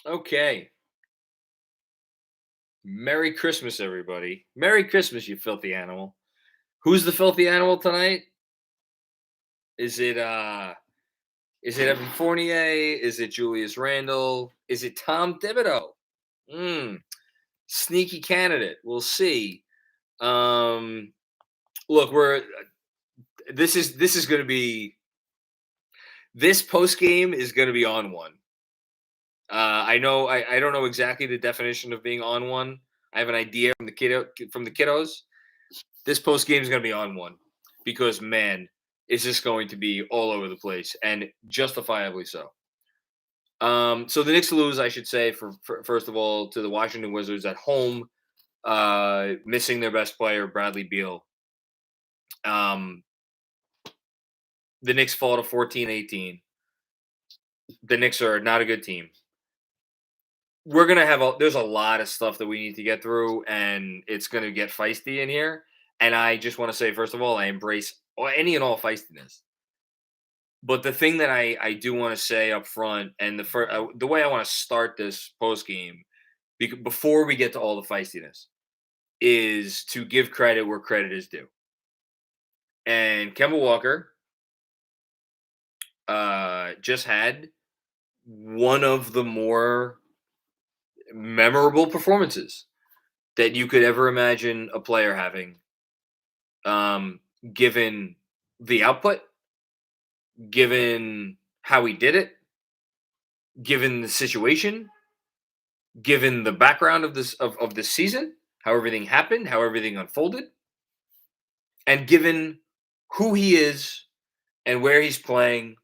Okay. Merry Christmas, everybody. Merry Christmas, you filthy animal. Who's the filthy animal tonight? Is it Evan Fournier? Is it Julius Randle? Is it Tom Thibodeau? Mm, sneaky candidate. We'll see. Um, look, we're this is going to be this post game is going to be on one. I know I don't know exactly the definition of being on one. I have an idea from the kiddos. This post game is going to be on one because man, is this going to be all over the place and justifiably so. So the Knicks lose, I should say, for first of all to the Washington Wizards at home, missing their best player Bradley Beal. Um, the Knicks fall to 14-18. The Knicks are not a good team. We're gonna there's a lot of stuff that we need to get through, and it's gonna get feisty in here. And I just want to say, first of all, I embrace any and all feistiness. But the thing that I do want to say up front, and the way I want to start this post game, before we get to all the feistiness, is to give credit where credit is due. And Kemba Walker just had one of the more memorable performances that you could ever imagine a player having, given the output, given how he did it, given the situation, given the background of this season, how everything happened, how everything unfolded, and given who he is and where he's playing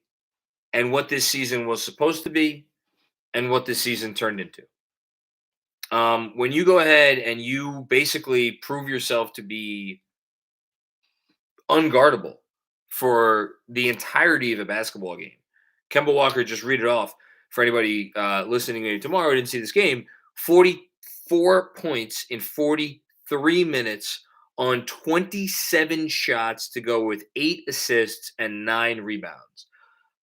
and what this season was supposed to be and what this season turned into. When you go ahead and you basically prove yourself to be unguardable for the entirety of a basketball game. Kemba Walker, just read it off for anybody listening to tomorrow who didn't see this game. 44 points in 43 minutes on 27 shots to go with 8 assists and 9 rebounds.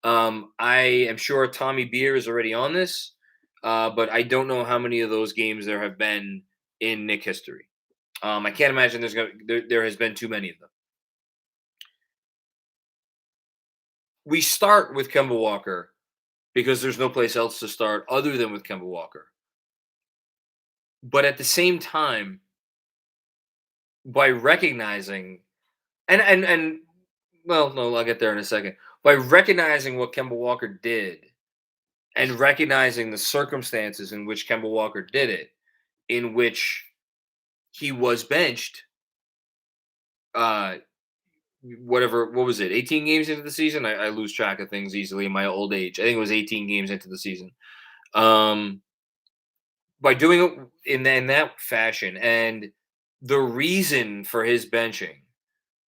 I am sure Tommy Beer is already on this, but I don't know how many of those games there have been in Knick history. I can't imagine there has been too many of them. We start with Kemba Walker because there's no place else to start other than with Kemba Walker. But at the same time, by recognizing and well, no, I'll get there in a second. By recognizing what Kemba Walker did and recognizing the circumstances in which Kemba Walker did it, in which he was benched, what was it, 18 games into the season? I lose track of things easily in my old age. I think it was 18 games into the season. By doing it in that fashion, and the reason for his benching,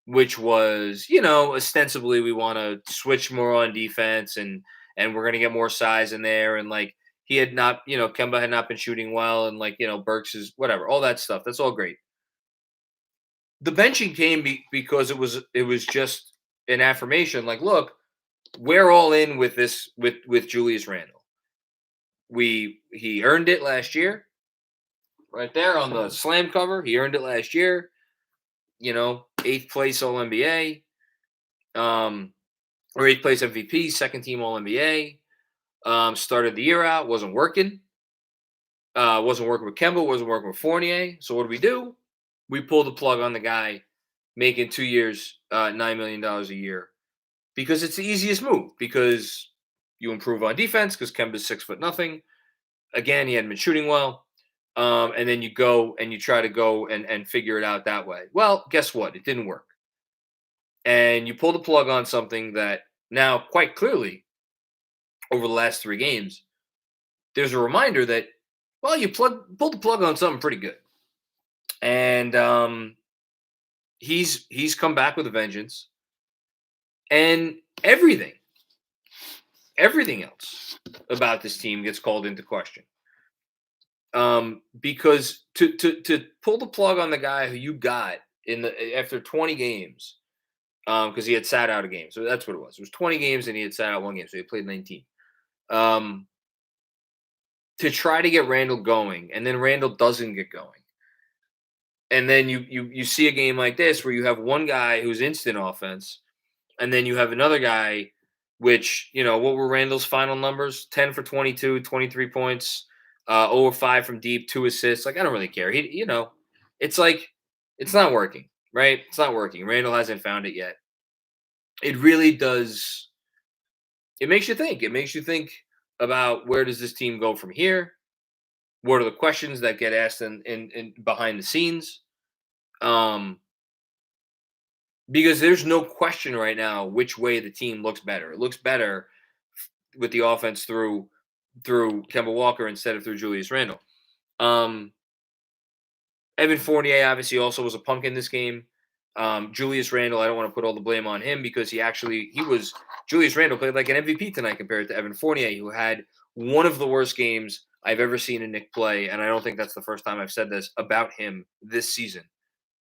which was, ostensibly we want to switch more on defense and we're going to get more size in there, and like he had not, Kemba had not been shooting well, and like Burks is whatever, all that stuff. That's all great. The benching came because it was just an affirmation. Like, look, we're all in with this with Julius Randle. He earned it last year, right there on the slam cover. He earned it last year. 8th place All NBA, or 8th place MVP, second team All NBA. Started the year out, wasn't working. Wasn't working with Kemba, wasn't working with Fournier. So what do? We pulled the plug on the guy, making 2 years, $9 million a year, because it's the easiest move. Because you improve on defense, because Kemba's 6'0". Again, he hadn't been shooting well. And then you go and you try to go and figure it out that way. Well, guess what? It didn't work. And you pull the plug on something that now, quite clearly, over the last 3 games, there's a reminder that, well, you pulled the plug on something pretty good. And he's come back with a vengeance. And everything else about this team gets called into question. Because to pull the plug on the guy who you got after 20 games, because he had sat out a game, so that's what it was. It was 20 games and he had sat out 1 game, so he played 19. to try to get Randall going, and then Randall doesn't get going. And then you see a game like this where you have one guy who's instant offense, and then you have another guy, which, what were Randall's final numbers? 10 for 22, 23 points, 0 5 from deep, 2 assists. Like, I don't really care. It's like, it's not working, right? It's not working. Randall hasn't found it yet. It really does. It makes you think. It makes you think about, where does this team go from here? What are the questions that get asked in behind the scenes? Because there's no question right now which way the team looks better. It looks better with the offense through Kemba Walker instead of through Julius Randle. Evan Fournier obviously also was a punk in this game. Julius Randle, I don't want to put all the blame on him, because Julius Randle played like an MVP tonight compared to Evan Fournier, who had one of the worst games I've ever seen a Knick play, and I don't think that's the first time I've said this about him this season.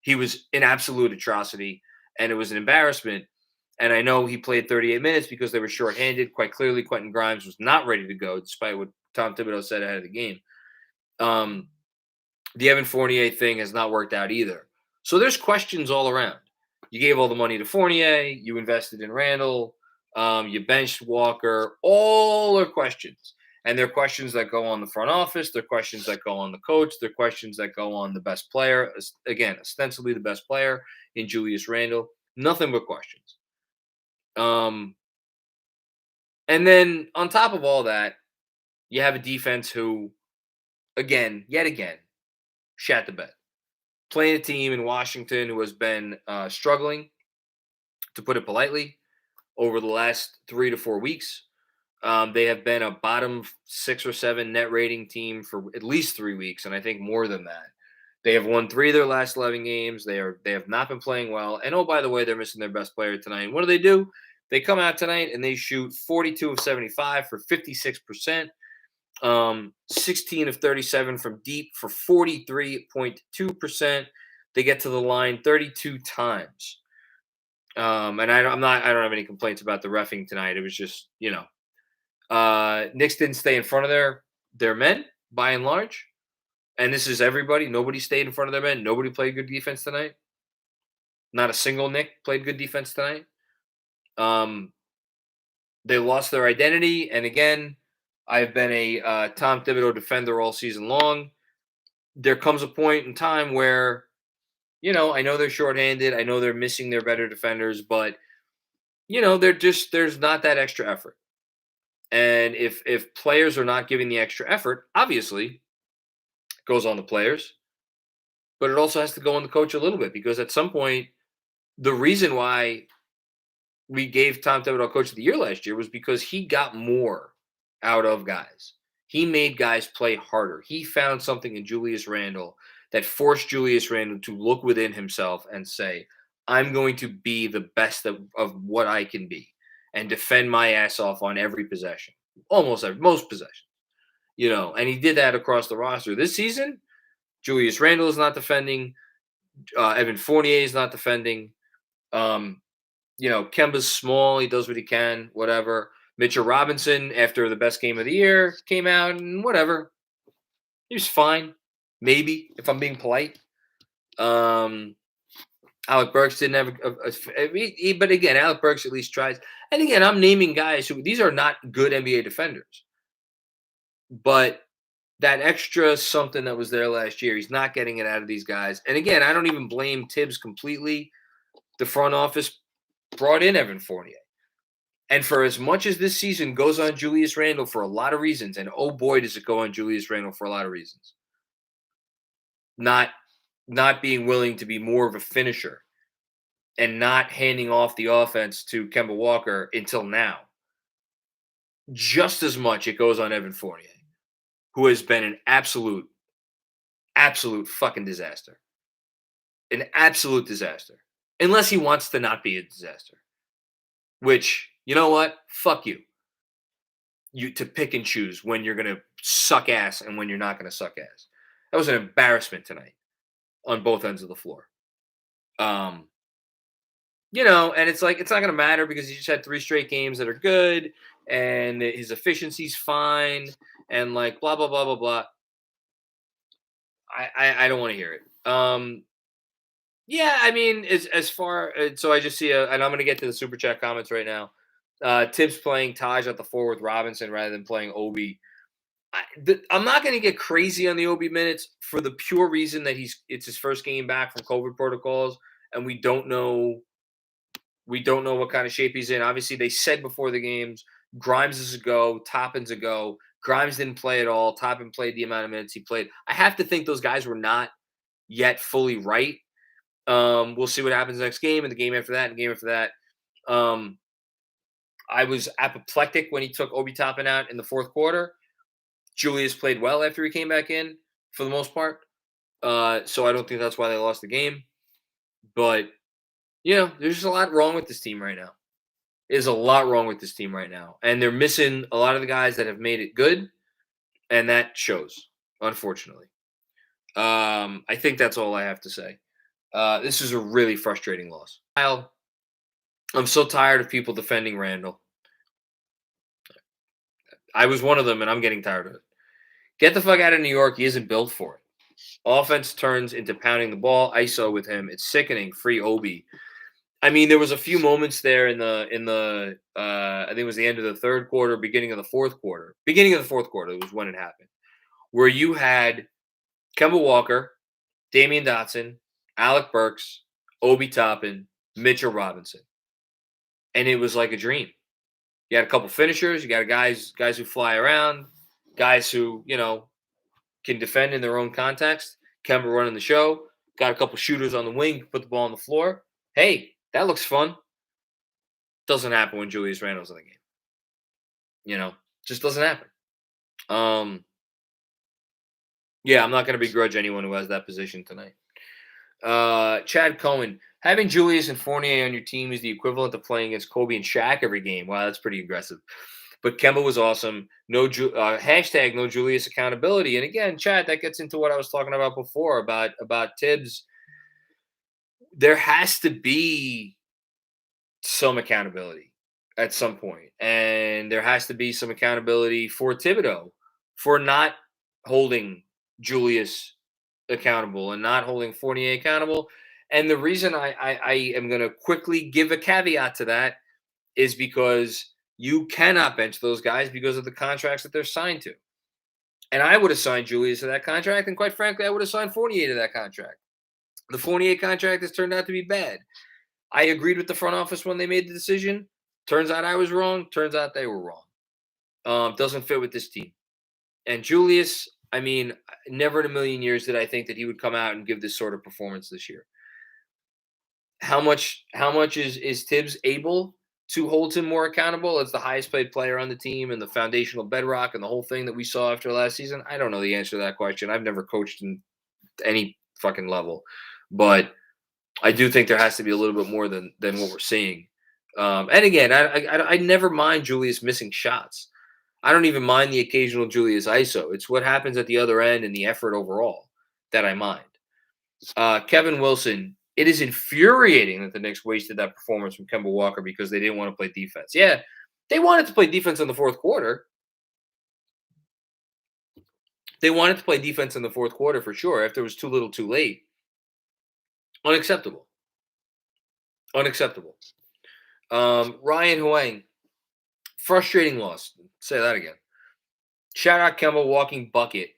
He was an absolute atrocity, and it was an embarrassment. And I know he played 38 minutes because they were shorthanded. Quite clearly, Quentin Grimes was not ready to go, despite what Tom Thibodeau said ahead of the game. The Evan Fournier thing has not worked out either. So there's questions all around. You gave all the money to Fournier. You invested in Randall. You benched Walker. All are questions. And they're questions that go on the front office. They're questions that go on the coach. They're questions that go on the best player. Again, ostensibly the best player in Julius Randle. Nothing but questions. And then on top of all that, you have a defense who, yet again, shat the bed. Playing a team in Washington who has been struggling, to put it politely, over the last 3 to 4 weeks. They have been a bottom 6 or 7 net rating team for at least 3 weeks, and I think more than that. They have won 3 of their last 11 games. They have not been playing well. And, oh, by the way, they're missing their best player tonight. And what do? They come out tonight and they shoot 42 of 75 for 56%. 16 of 37 from deep for 43.2%. They get to the line 32 times. And I don't have any complaints about the reffing tonight. It was just, Knicks didn't stay in front of their men by and large. And this is everybody. Nobody stayed in front of their men. Nobody played good defense tonight. Not a single Knick played good defense tonight. They lost their identity. And again, I've been a Tom Thibodeau defender all season long. There comes a point in time where, I know they're shorthanded. I know they're missing their better defenders, but, there's not that extra effort. And if players are not giving the extra effort, obviously it goes on the players, but it also has to go on the coach a little bit, because at some point, the reason why we gave Tom Thibodeau Coach of the Year last year was because he got more out of guys. He made guys play harder. He found something in Julius Randle that forced Julius Randle to look within himself and say, I'm going to be the best of what I can be and defend my ass off on every possession, most possessions, and he did that across the roster. This season, Julius Randle is not defending. Evan Fournier is not defending. Kemba's small. He does what he can, whatever. Mitchell Robinson, after the best game of the year, came out and whatever. He was fine. Maybe, if I'm being polite. Alec Burks didn't have but again, Alec Burks at least tries. And again, I'm naming guys who, these are not good NBA defenders. But that extra something that was there last year, he's not getting it out of these guys. And again, I don't even blame Tibbs completely. The front office brought in Evan Fournier. And for as much as this season goes on Julius Randle for a lot of reasons, and oh boy, does it go on Julius Randle for a lot of reasons. Not being willing to be more of a finisher and not handing off the offense to Kemba Walker until now. Just as much it goes on Evan Fournier, who has been an absolute fucking disaster. An absolute disaster. Unless he wants to not be a disaster. Which, you know what? Fuck you. You to pick and choose when you're going to suck ass and when you're not going to suck ass. That was an embarrassment tonight on both ends of the floor. And it's like, it's not going to matter because he just had 3 straight games that are good and his efficiency's fine and like blah blah blah blah blah. I don't want to hear it. Yeah, I mean, as far so I just see and I'm gonna get to the super chat comments right now. Tibbs playing Taj at the 4 with Robinson rather than playing Obi. I'm not going to get crazy on the Obi minutes for the pure reason that it's his first game back from COVID protocols, and we don't know what kind of shape he's in. Obviously, they said before the games Grimes is a go, Toppin's a go. Grimes didn't play at all. Toppin played the amount of minutes he played. I have to think those guys were not yet fully right. We'll see what happens next game and the game after that and the game after that. I was apoplectic when he took Obi Toppin out in the fourth quarter. Julius played well after he came back in for the most part. So I don't think that's why they lost the game. But, there's just a lot wrong with this team right now. There's a lot wrong with this team right now. And they're missing a lot of the guys that have made it good. And that shows, unfortunately. I think that's all I have to say. This is a really frustrating loss. I'm so tired of people defending Randall. I was one of them, and I'm getting tired of it. Get the fuck out of New York. He isn't built for it. Offense turns into pounding the ball. ISO with him. It's sickening. Free Obi. I mean, there was a few moments there in the I think it was the end of the third quarter, beginning of the fourth quarter. Beginning of the fourth quarter was when it happened, where you had Kemba Walker, Damian Dotson, Alec Burks, Obi Toppin, Mitchell Robinson, and it was like a dream. You had a couple finishers. You got guys who fly around, guys who can defend in their own context. Kemba running the show. Got a couple shooters on the wing, put the ball on the floor. Hey, that looks fun. Doesn't happen when Julius Randle's in the game. Just doesn't happen. Yeah, I'm not going to begrudge anyone who has that position tonight. Chad Cohen, having Julius and Fournier on your team is the equivalent of playing against Kobe and Shaq every game. Wow, that's pretty aggressive. But Kemba was awesome. Hashtag no Julius accountability. And again, Chad, that gets into what I was talking about before about Tibbs. There has to be some accountability at some point. And there has to be some accountability for Thibodeau for not holding Julius accountable and not holding Fournier accountable. And the reason I am going to quickly give a caveat to that is because you cannot bench those guys because of the contracts that they're signed to. And I would have signed Julius to that contract. And quite frankly, I would have signed Fournier to that contract. The Fournier contract has turned out to be bad. I agreed with the front office when they made the decision. Turns out I was wrong. Turns out they were wrong. Doesn't fit with this team. And Julius, I mean, never in a million years did I think that he would come out and give this sort of performance this year. How much is Tibbs able to hold him more accountable as the highest paid player on the team and the foundational bedrock and the whole thing that we saw after last season? I don't know the answer to that question. I've never coached in any fucking level. But I do think there has to be a little bit more than what we're seeing. And again, I never mind Julius missing shots. I don't even mind the occasional Julius ISO. It's what happens at the other end and the effort overall that I mind. Kevin Wilson, it is infuriating that the Knicks wasted that performance from Kemba Walker because they didn't want to play defense. Yeah, they wanted to play defense in the fourth quarter. They wanted to play defense in the fourth quarter for sure. If there was too little too late. Unacceptable. Ryan Huang, frustrating loss. Say that again. Shout out Kemba walking bucket.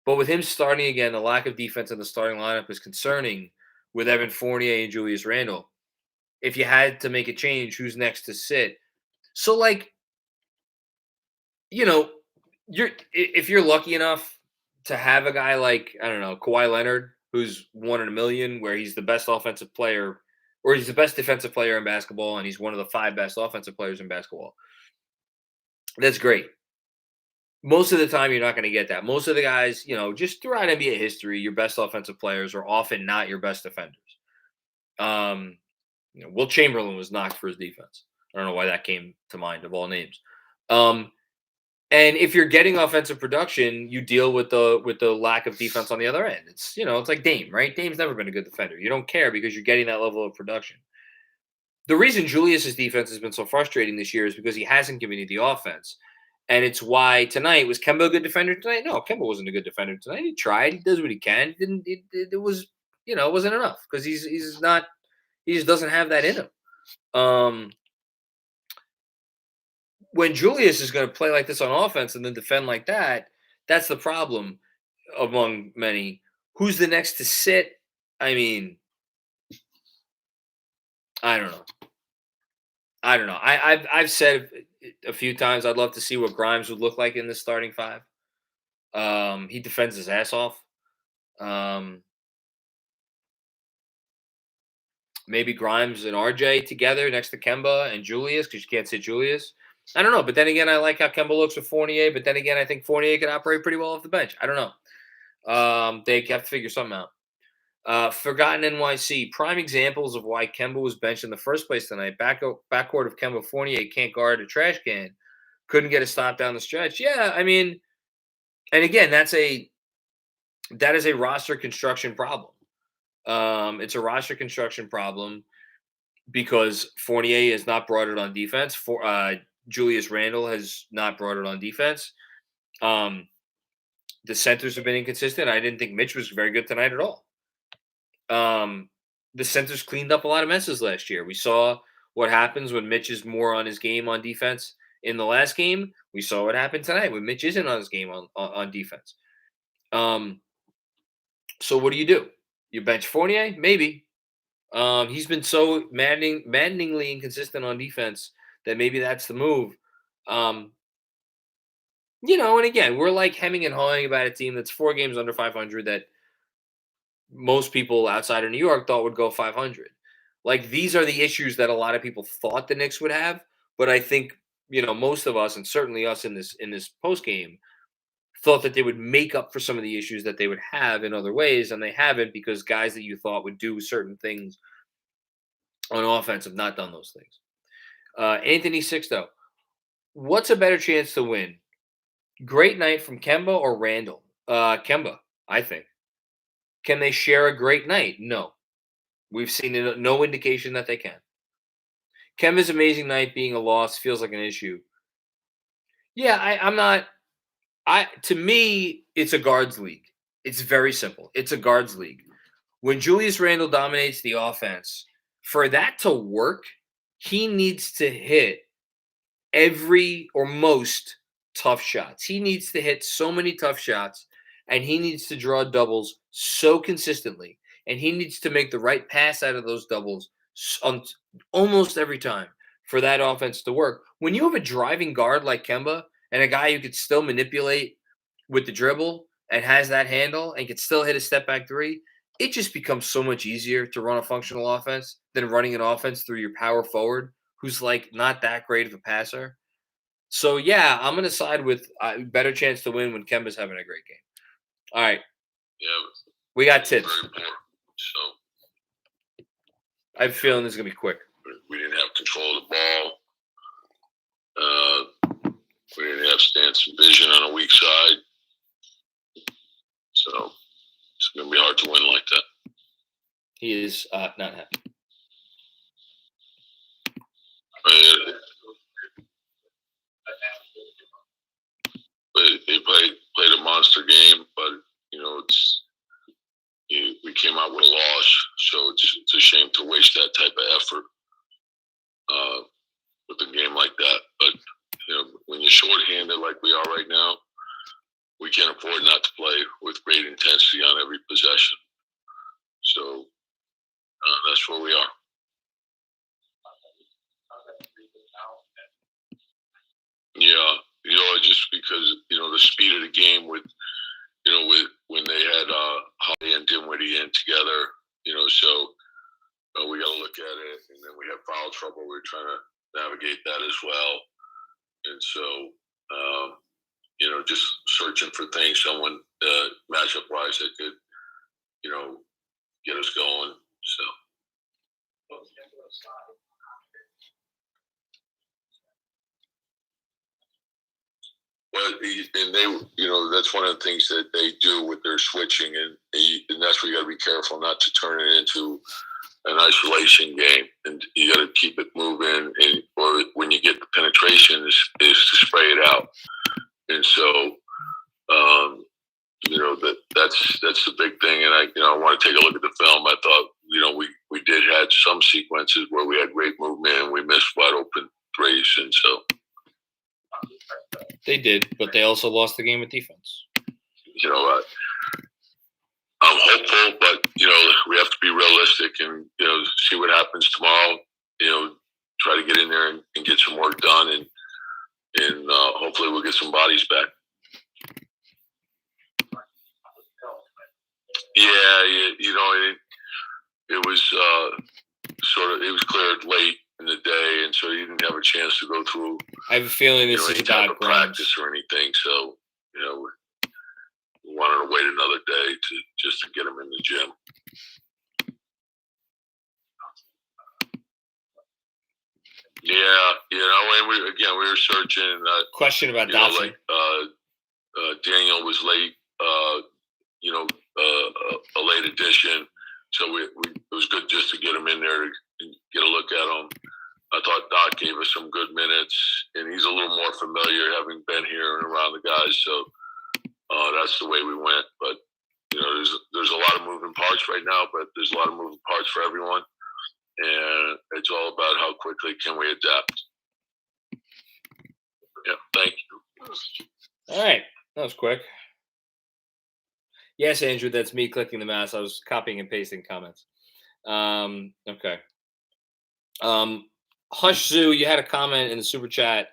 But with him starting again, the lack of defense in the starting lineup is concerning with Evan Fournier and Julius Randle. If you had to make a change, who's next to sit? So, if you're lucky enough to have a guy like, I don't know, Kawhi Leonard, who's 1 in a million, where he's the best offensive player, or he's the best defensive player in basketball, and he's one of the 5 best offensive players in basketball. That's great. Most of the time, you're not going to get that. Most of the guys, just throughout NBA history, your best offensive players are often not your best defenders. Wilt Chamberlain was knocked for his defense. I don't know why that came to mind of all names. And if you're getting offensive production, you deal with the lack of defense on the other end. It's it's like Dame, right? Dame's never been a good defender. You don't care because you're getting that level of production. The reason Julius's defense has been so frustrating this year is because he hasn't given you the offense. And it's why tonight, was Kemba a good defender tonight? No, Kemba wasn't a good defender tonight. He tried. He does what he can. It was, it wasn't enough because he just doesn't have that in him. When Julius is going to play like this on offense and then defend like that, that's the problem among many. Who's the next to sit? I mean, I don't know. I've said a few times I'd love to see what Grimes would look like in this starting five. He defends his ass off. Maybe Grimes and RJ together next to Kemba and Julius, because you can't sit Julius. I don't know. But then again, I like how Kemba looks with Fournier. But then again, I think Fournier can operate pretty well off the bench. I don't know. They have to figure something out. Forgotten NYC. Prime examples of why Kemba was benched in the first place tonight. Backcourt of Kemba Fournier can't guard a trash can. Couldn't get a stop down the stretch. Yeah, I mean, and again, that is a roster construction problem. It's a roster construction problem because Fournier has not brought it on defense. Julius Randle has not brought it on defense. The centers have been inconsistent. I didn't think Mitch was very good tonight at all. The centers cleaned up a lot of messes last year. We saw what happens when Mitch is more on his game on defense in the last game. We saw what happened tonight when Mitch isn't on his game on defense. So what do? You bench Fournier? Maybe. He's been so maddeningly inconsistent on defense that maybe that's the move. And again, we're like hemming and hawing about a team that's 4 games under 500 that most people outside of New York thought would go 500. Like, these are the issues that a lot of people thought the Knicks would have. But I think, most of us, and certainly us in this post game, thought that they would make up for some of the issues that they would have in other ways, and they haven't, because guys that you thought would do certain things on offense have not done those things. Anthony Sixto, what's a better chance to win? Great night from Kemba or Randle? Kemba, I think. Can they share a great night? No. We've seen no indication that they can. Kemba's amazing night being a loss feels like an issue. Yeah, I'm not. To me, it's a guards league. It's very simple. It's a guards league. When Julius Randle dominates the offense, for that to work, he needs to hit every or most tough shots. He needs to hit so many tough shots, and he needs to draw doubles so consistently, and he needs to make the right pass out of those doubles almost every time for that offense to work. When you have a driving guard like Kemba and a guy who could still manipulate with the dribble and has that handle and can still hit a step back three, it just becomes so much easier to run a functional offense than running an offense through your power forward who's like not that great of a passer. So yeah, I'm going to side with better chance to win when Kemba's having a great game. All right. Yeah. We got tips. So I have a feeling this is going to be quick. We didn't have control of the ball. We didn't have stance and vision on a weak side. So it's going to be hard to win like that. He is not happy. They played a monster game, but we came out with a loss, so it's a shame to waste that type of effort with a game like that. But when you're shorthanded like we are right now, we can't afford not to play with great intensity on every possession. So that's where we are. Yeah, just because the speed of the game with when they had Holly and Dinwiddie in together, so we got to look at it, and then we have foul trouble. We're trying to navigate that as well, and so just searching for things, someone matchup wise that could get us going. So. Well, and they, that's one of the things that they do with their switching, and that's where you got to be careful not to turn it into an isolation game, and you got to keep it moving. And or when you get the penetration, is to spray it out. And so, that's the big thing. And I want to take a look at the film. I thought, we did have some sequences where we had great movement and we missed wide open threes, and so they did, but they also lost the game with defense. I'm hopeful, but we have to be realistic and see what happens tomorrow. Try to get in there and get some work done, and hopefully we'll get some bodies back. Yeah, it was it was cleared late in the day, and so you didn't have a chance to go through. I have a feeling this is any type about of practice or anything. So we wanted to wait another day just to get him in the gym. Yeah, and we were searching. Question about Dotson. Daniel was late. A late addition, so it was good just to get him in there and get a look at him. I thought Doc gave us some good minutes, and he's a little more familiar having been here and around the guys. So that's the way we went. But there's a lot of moving parts right now, but there's a lot of moving parts for everyone, and it's all about how quickly can we adapt. Yeah, thank you. All right, that was quick. Yes, Andrew, that's me clicking the mouse. I was copying and pasting comments. Okay. Hush Zoo, you had a comment in the super chat.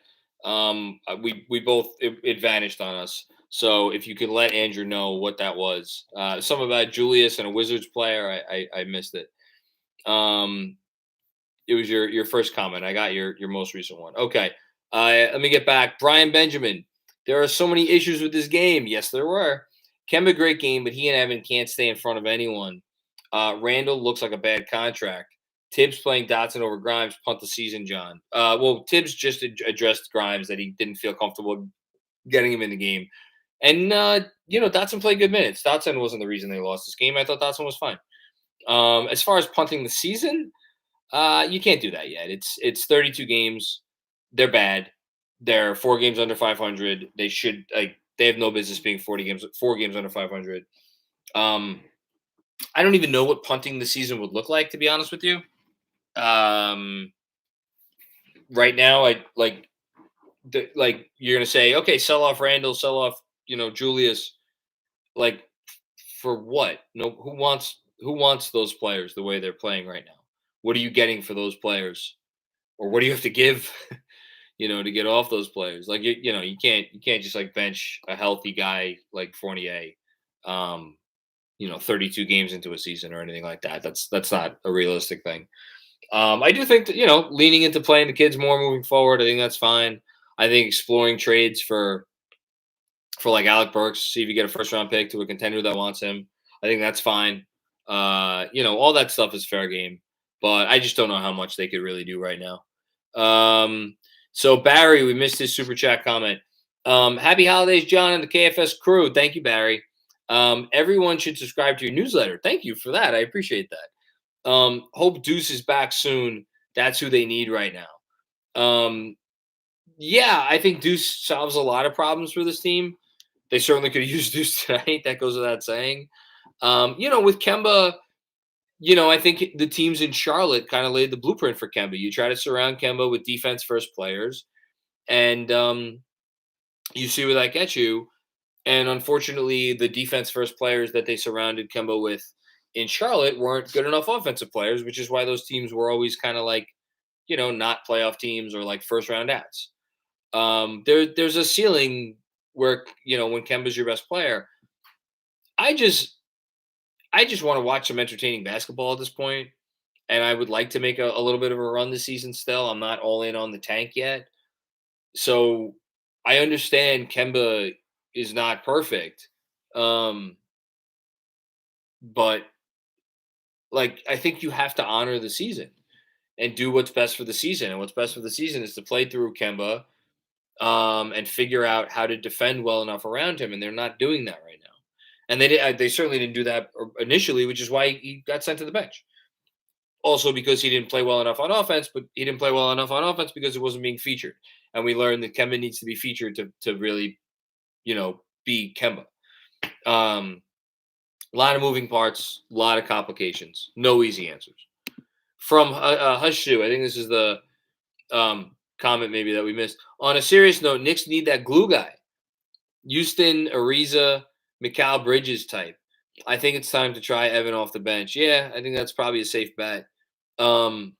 We both it vanished on us. So if you could let Andrew know what that was. Something about Julius and a Wizards player. I missed it. It was your first comment. I got your most recent one. Okay. Let me get back. Brian Benjamin. There are so many issues with this game. Yes, there were. Kemba, great game, but he and Evan can't stay in front of anyone. Randall looks like a bad contract. Tibbs playing Dotson over Grimes, punt the season, John. Well, Tibbs just addressed Grimes that he didn't feel comfortable getting him in the game. And, Dotson played good minutes. Dotson wasn't the reason they lost this game. I thought Dotson was fine. As far as punting the season, you can't do that yet. It's 32 games. They're bad. They're 4 games under 500. They should they have no business being 4 games under 500. I don't even know what punting the season would look like, to be honest with you. Right now, you're gonna say, okay, sell off Randall, sell off, Julius. For what? No, who wants those players the way they're playing right now? What are you getting for those players, or what do you have to give? To get off those players. You can't just bench a healthy guy like Fournier, 32 games into a season or anything like that. That's not a realistic thing. I do think that, leaning into playing the kids more moving forward, I think that's fine. I think exploring trades for Alec Burks, see if you get a first round pick to a contender that wants him. I think that's fine. All that stuff is fair game, but I just don't know how much they could really do right now. So Barry, we missed his super chat comment. Happy holidays, John, and the KFS crew. Thank you, Barry. Everyone should subscribe to your newsletter. Thank you for that. I appreciate that. Hope Deuce is back soon. That's who they need right now. Yeah, I think Deuce solves a lot of problems for this team. They certainly could have used Deuce tonight. That goes without saying. With Kemba, I think the teams in Charlotte kind of laid the blueprint for Kemba. You try to surround Kemba with defense-first players, and you see where that gets you. And unfortunately, the defense-first players that they surrounded Kemba with in Charlotte weren't good enough offensive players, which is why those teams were always kind of not playoff teams or first-round outs. There's a ceiling where, when Kemba's your best player, I just want to watch some entertaining basketball at this point, and I would like to make a little bit of a run this season still. I'm not all in on the tank yet. So I understand Kemba is not perfect. But I think you have to honor the season and do what's best for the season. And what's best for the season is to play through Kemba and figure out how to defend well enough around him. And they're not doing that right now. And they certainly didn't do that initially, which is why he got sent to the bench. also because he didn't play well enough on offense, but he didn't play well enough on offense because it wasn't being featured. And we learned that Kemba needs to be featured to really, be Kemba. A lot of moving parts, a lot of complications, no easy answers. From Hushu, I think this is the comment maybe that we missed. On a serious note, Knicks need that glue guy. Houston, Ariza, Mikal Bridges type. I think it's time to try Evan off the bench. Yeah, I think that's probably a safe bet. They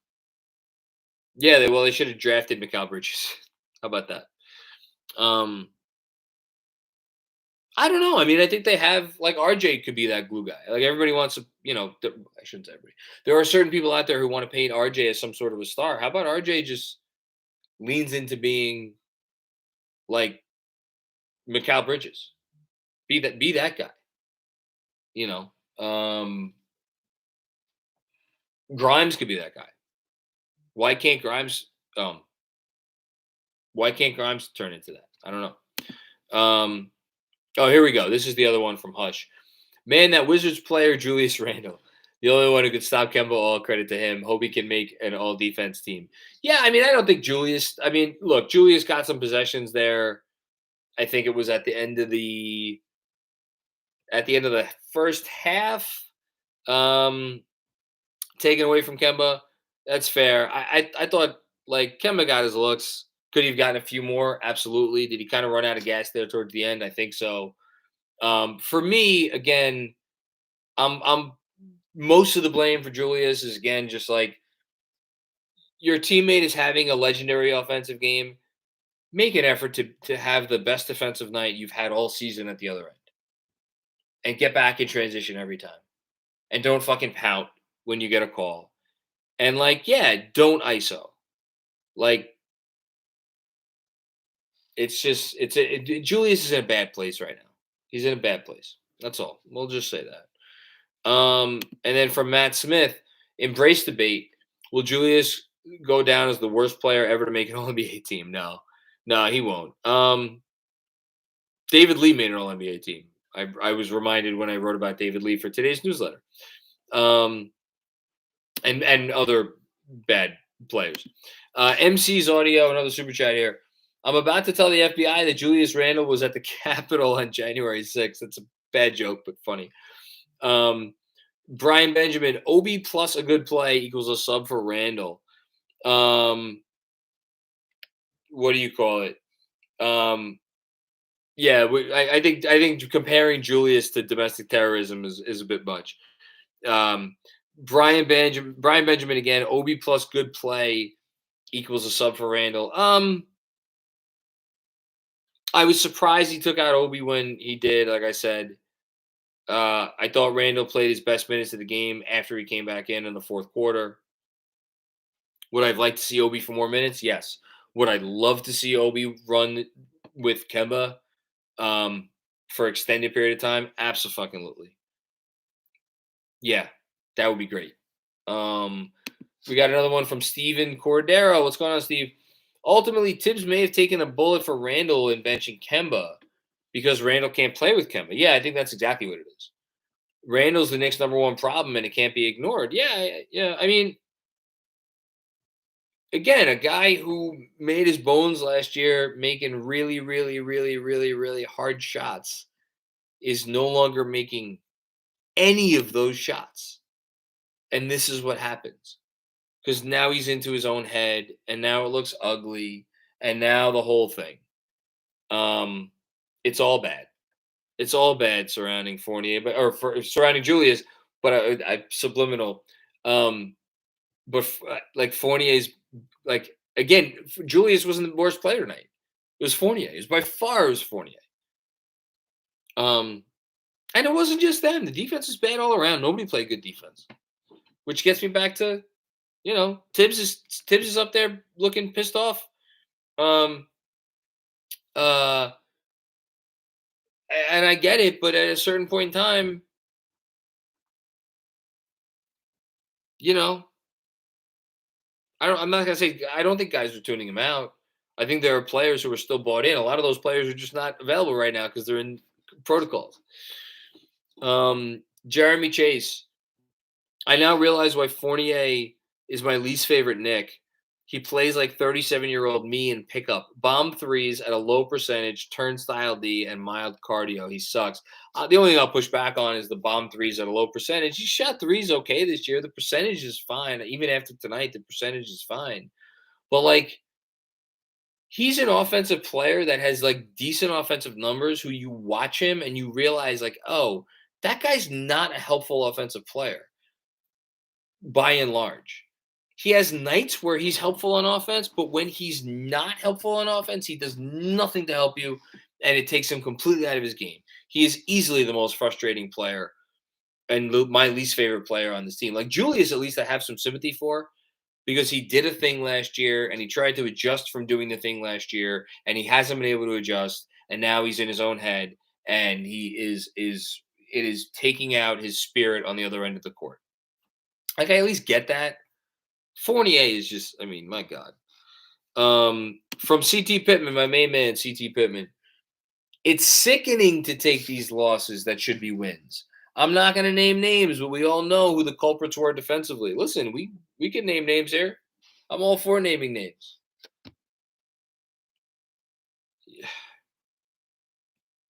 should have drafted Mikal Bridges. How about that? I don't know. I mean, I think they have, like, RJ could be that glue guy. Like, everybody wants to, I shouldn't say everybody. There are certain people out there who want to paint RJ as some sort of a star. How about RJ just leans into being like Mikal Bridges? Be that guy. Grimes could be that guy. Why can't Grimes turn into that? I don't know. Here we go. This is the other one from Hush. Man, that Wizards player, Julius Randle, the only one who could stop Kemba, all credit to him. Hope he can make an all-defense team. Yeah, I mean, I don't think Julius – I mean, look, Julius got some possessions there. I think it was at the end of the first half, taken away from Kemba. That's fair. I thought, like, Kemba got his looks. Could he have gotten a few more? Absolutely. Did he kind of run out of gas there towards the end? I think so. For me, again, I'm most of the blame for Julius is, again, just like your teammate is having a legendary offensive game. Make an effort to have the best defensive night you've had all season at the other end. And get back in transition every time. And don't fucking pout when you get a call. And, like, don't ISO. Like, it's just Julius is in a bad place right now. He's in a bad place. That's all. We'll just say that. And then from Matt Smith, embrace debate. Will Julius go down as the worst player ever to make an All-NBA team? No, he won't. David Lee made an All-NBA team. I was reminded when I wrote about David Lee for today's newsletter. And other bad players. MC's audio, another super chat here. I'm about to tell the FBI that Julius Randle was at the Capitol on January 6th. That's a bad joke, but funny. Brian Benjamin, Obi plus a good play equals a sub for Randle. What do you call it? I think comparing Julius to domestic terrorism is a bit much. Brian Benjamin again, Obi plus good play equals a sub for Randle. I was surprised he took out Obi when he did. Like I said, I thought Randle played his best minutes of the game after he came back in the fourth quarter. Would I have liked to see Obi for more minutes? Yes. Would I love to see Obi run with Kemba for extended period of time? Absolutely. Yeah, that would be great. We got another one from Steven Cordero. What's going on, Steve? Ultimately, Tibbs may have taken a bullet for Randle in benching Kemba because Randle can't play with Kemba. Yeah, I think that's exactly what it is. Randle's the Knicks' number one problem, and it can't be ignored. Yeah. I mean, again, a guy who made his bones last year making really, really, really, really, really hard shots is no longer making any of those shots. And this is what happens. Because now he's into his own head, and now it looks ugly, and now the whole thing. It's all bad. It's all bad surrounding Fournier, surrounding Julius, but I subliminal. But like Fournier's, like, again, Julius wasn't the worst player tonight. It was Fournier. It was by far Fournier. And it wasn't just them. The defense was bad all around. Nobody played good defense, which gets me back to, Tibbs is up there looking pissed off. And I get it, but at a certain point in time, I'm not gonna say I don't think guys are tuning him out. I think there are players who are still bought in. A lot of those players are just not available right now because they're in protocols. Jeremy Chase. I now realize why Fournier is my least favorite Knick. He plays like 37-year-old me in pickup. Bomb threes at a low percentage, turnstile D, and mild cardio. He sucks. The only thing I'll push back on is the bomb threes at a low percentage. He shot threes okay this year. The percentage is fine. Even after tonight, the percentage is fine. But, like, he's an offensive player that has, like, decent offensive numbers who you watch him and you realize, like, oh, that guy's not a helpful offensive player by and large. He has nights where he's helpful on offense, but when he's not helpful on offense, he does nothing to help you, and it takes him completely out of his game. He is easily the most frustrating player and my least favorite player on this team. Like Julius, at least I have some sympathy for because he did a thing last year and he tried to adjust from doing the thing last year, and he hasn't been able to adjust, and now he's in his own head, and it is taking out his spirit on the other end of the court. Like, I at least get that. Fournier is just, I mean, my God. From CT Pittman, my main man, CT Pittman. It's sickening to take these losses that should be wins. I'm not going to name names, but we all know who the culprits were defensively. Listen, we can name names here. I'm all for naming names.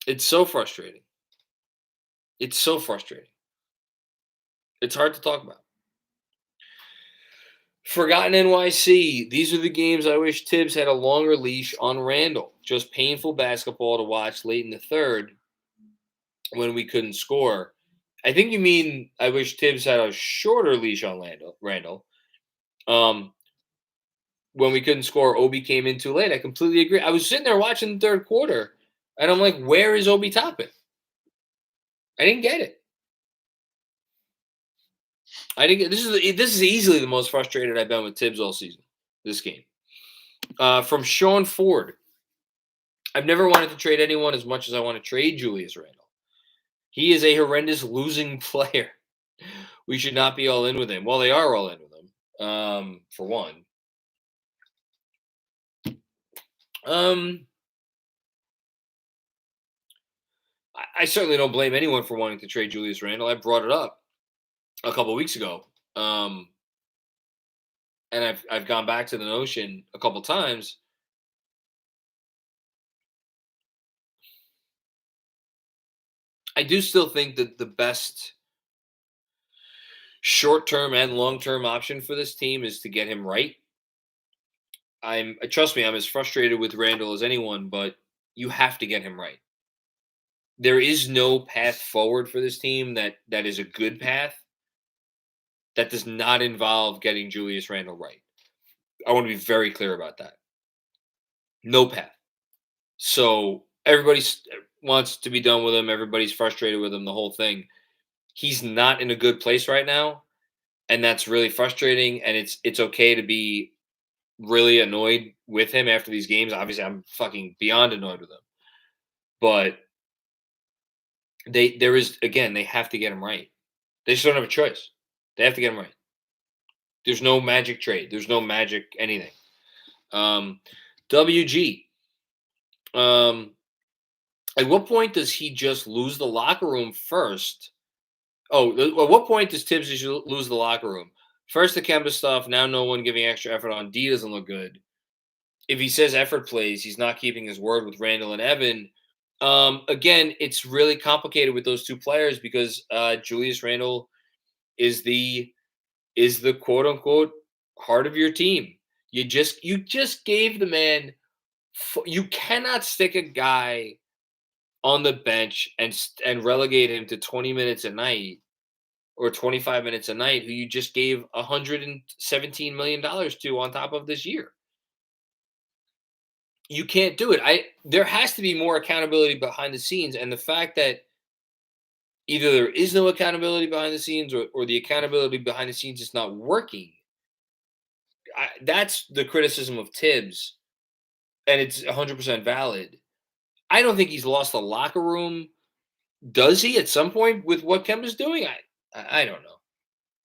It's so frustrating. It's so frustrating. It's hard to talk about. Forgotten NYC. These are the games I wish Tibbs had a longer leash on Randall. Just painful basketball to watch late in the third when we couldn't score. I think you mean I wish Tibbs had a shorter leash on Randall. When we couldn't score, Obi came in too late. I completely agree. I was sitting there watching the third quarter, and I'm like, where is Obi Toppin? I didn't get it. This is easily the most frustrated I've been with Tibbs all season. This game. From Sean Ford. I've never wanted to trade anyone as much as I want to trade Julius Randle. He is a horrendous losing player. We should not be all in with him. Well, they are all in with him. For one. I certainly don't blame anyone for wanting to trade Julius Randle. I brought it up a couple of weeks ago. And I've gone back to the notion a couple times. I do still think that the best short-term and long-term option for this team is to get him right. Trust me, I'm as frustrated with Randle as anyone, but you have to get him right. There is no path forward for this team that is a good path that does not involve getting Julius Randle right. I want to be very clear about that. No path. So everybody wants to be done with him. Everybody's frustrated with him, the whole thing. He's not in a good place right now, and that's really frustrating, and it's okay to be really annoyed with him after these games. Obviously, I'm fucking beyond annoyed with him. But they have to get him right. They just don't have a choice. They have to get him right. There's no magic trade. There's no magic anything. WG. At what point does he just lose the locker room first? Oh, at what point does Tibbs just lose the locker room? First, the Kemba stuff. Now, no one giving extra effort on D doesn't look good. If he says effort plays, he's not keeping his word with Randall and Evan. Again, it's really complicated with those two players because Julius Randle is the quote unquote heart of your team. You just gave the man. You cannot stick a guy on the bench and relegate him to 20 minutes a night or 25 minutes a night who you just gave $117 million to on top of this year. You can't do it. There has to be more accountability behind the scenes, and the fact that either there is no accountability behind the scenes or the accountability behind the scenes is not working. That's the criticism of Tibbs, and it's 100% valid. I don't think he's lost the locker room. Does he at some point with what Kemba's doing? I don't know.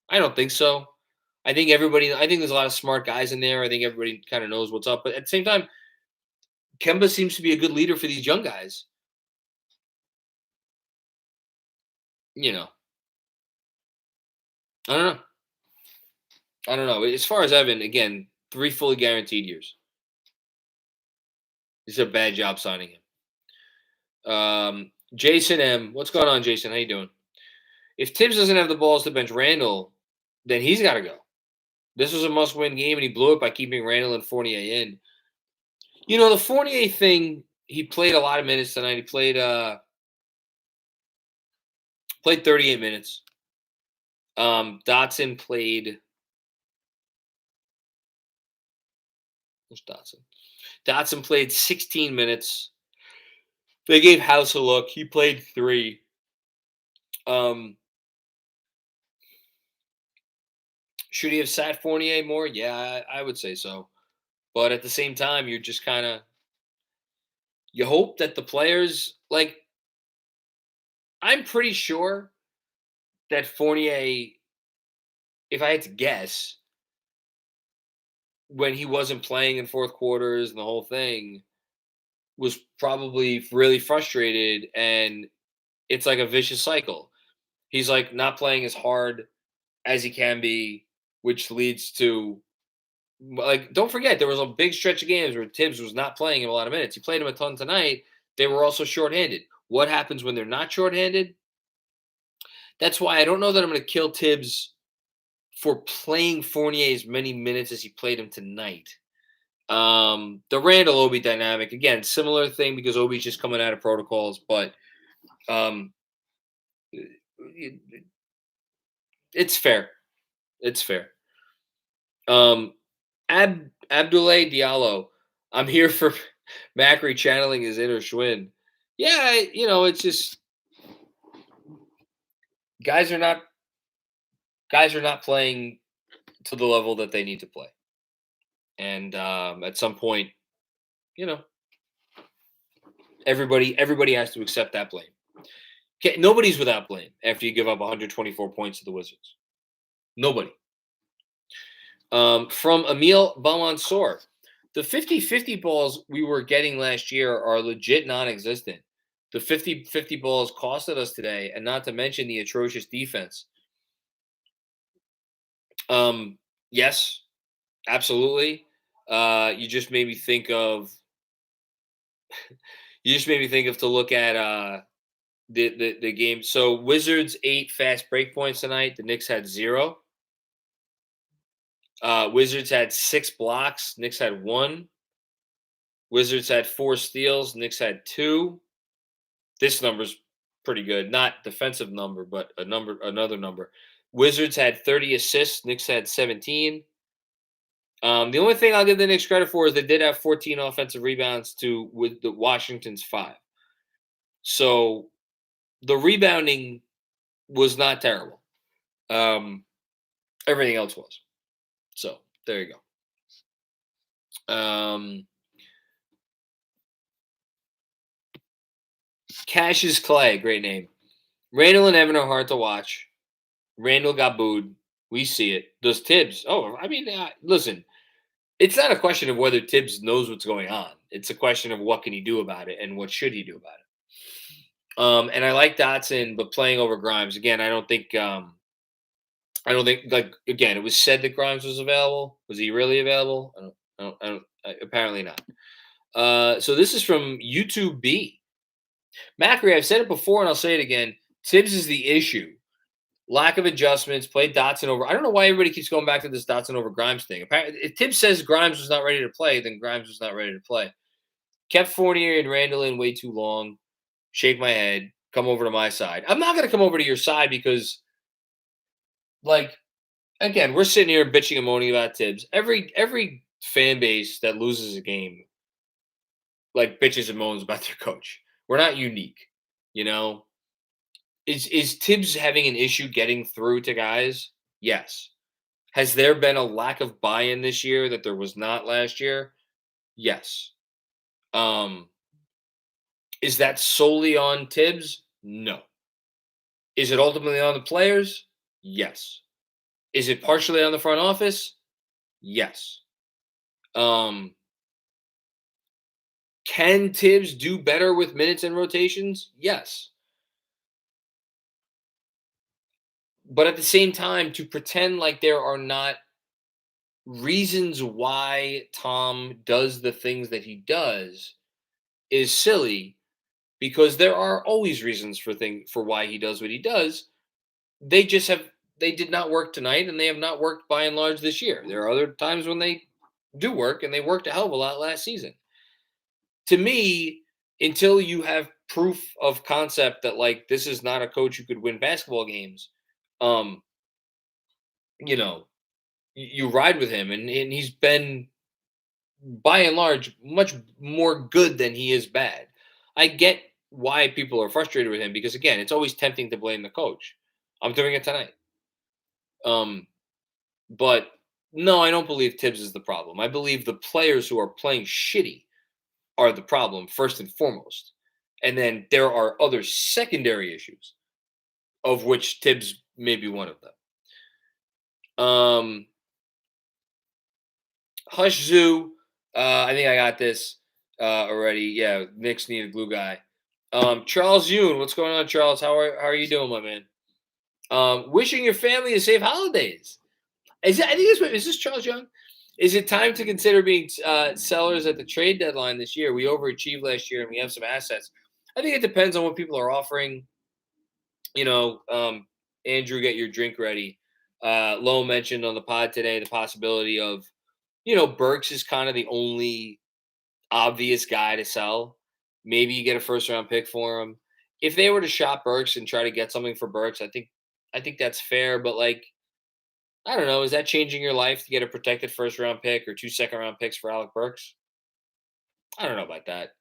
I don't think so. I think there's a lot of smart guys in there. I think everybody kind of knows what's up. But at the same time, Kemba seems to be a good leader for these young guys. You know. I don't know. I don't know. As far as Evan, again, 3 fully guaranteed years. It's a bad job signing him. Jason M. What's going on, Jason? How you doing? If Tibbs doesn't have the balls to bench Randall, then he's got to go. This was a must-win game, and he blew it by keeping Randall and Fournier in. You know, the Fournier thing, he played a lot of minutes tonight. He played 38 minutes. Dotson played. Where's Dotson? Dotson played 16 minutes. They gave House a look. He played 3. Should he have sat Fournier more? Yeah, I would say so. But at the same time, you're just kind of you hope that the players like. I'm pretty sure that Fournier, if I had to guess, when he wasn't playing in fourth quarters and the whole thing, was probably really frustrated, and it's like a vicious cycle. He's like not playing as hard as he can be, which leads to like don't forget there was a big stretch of games where Tibbs was not playing him a lot of minutes. He played him a ton tonight. They were also shorthanded. What happens when they're not shorthanded? That's why I don't know that I'm going to kill Tibbs for playing Fournier as many minutes as he played him tonight. The Randall Obi dynamic, again, similar thing because Obi's just coming out of protocols, but it's fair. It's fair. Abdoulaye Diallo, I'm here for Macri channeling his inner Schwinn. Yeah, it's just guys are not playing to the level that they need to play. And at some point, everybody has to accept that blame. Nobody's without blame after you give up 124 points to the Wizards. Nobody. From Emil Balmansor, the 50-50 balls we were getting last year are legit non-existent. The 50-50 balls costed us today, and not to mention the atrocious defense. Yes, absolutely. You just made me think of to look at the game. So Wizards 8 fast break points tonight. The Knicks had 0. Wizards had 6 blocks. Knicks had 1. Wizards had 4 steals. Knicks had 2. This number's pretty good. Not defensive number, but another number. Wizards had 30 assists. Knicks had 17. The only thing I'll give the Knicks credit for is they did have 14 offensive rebounds with the Washington's 5. So the rebounding was not terrible. Everything else was. So there you go. Cassius Clay, great name. Randall and Evan are hard to watch. Randall got booed. We see it. Does Tibbs? Oh, I mean, listen. It's not a question of whether Tibbs knows what's going on. It's a question of what can he do about it and what should he do about it. And I like Dotson, but playing over Grimes again, I don't think. Like again, it was said that Grimes was available. Was he really available? I don't apparently not. So this is from YouTube B. Macri, I've said it before and I'll say it again. Tibbs is the issue. Lack of adjustments, played Dotson over. I don't know why everybody keeps going back to this Dotson over Grimes thing. Apparently, if Tibbs says Grimes was not ready to play, then Grimes was not ready to play. Kept Fournier and Randall in way too long. Shake my head. Come over to my side. I'm not going to come over to your side because, like, again, we're sitting here bitching and moaning about Tibbs. Every fan base that loses a game, like, bitches and moans about their coach. We're not unique, Is Tibbs having an issue getting through to guys? Yes. Has there been a lack of buy-in this year that there was not last year? Yes. Is that solely on Tibbs? No. Is it ultimately on the players? Yes. Is it partially on the front office? Yes. Can Tibbs do better with minutes and rotations? Yes. But at the same time, to pretend like there are not reasons why Tom does the things that he does is silly, because there are always reasons for why he does what he does. They did not work tonight, and they have not worked by and large this year. There are other times when they do work, and they worked a hell of a lot last season. To me, until you have proof of concept that, like, this is not a coach who could win basketball games, um, you know, you ride with him, and he's been by and large much more good than he is bad. I get why people are frustrated with him, because again, it's always tempting to blame the coach. I'm doing it tonight. But no, I don't believe Tibbs is the problem. I believe the players who are playing shitty are the problem first and foremost. And then there are other secondary issues, of which Tibbs may be one of them. Hush Zoo, I think I got this already. Yeah, Knicks need a glue guy. Charles Yoon, what's going on, Charles? How are you doing, my man? Wishing your family a safe holidays. I think is this Charles Young? Is it time to consider being sellers at the trade deadline this year? We overachieved last year, and we have some assets. I think it depends on what people are offering. Andrew, get your drink ready. Lo mentioned on the pod today the possibility of, Burks is kind of the only obvious guy to sell. Maybe you get a first round pick for him. If they were to shop Burks and try to get something for Burks, I think that's fair. But, like, I don't know. Is that changing your life to get a protected first round pick or 2 second-round picks for Alec Burks? I don't know about that.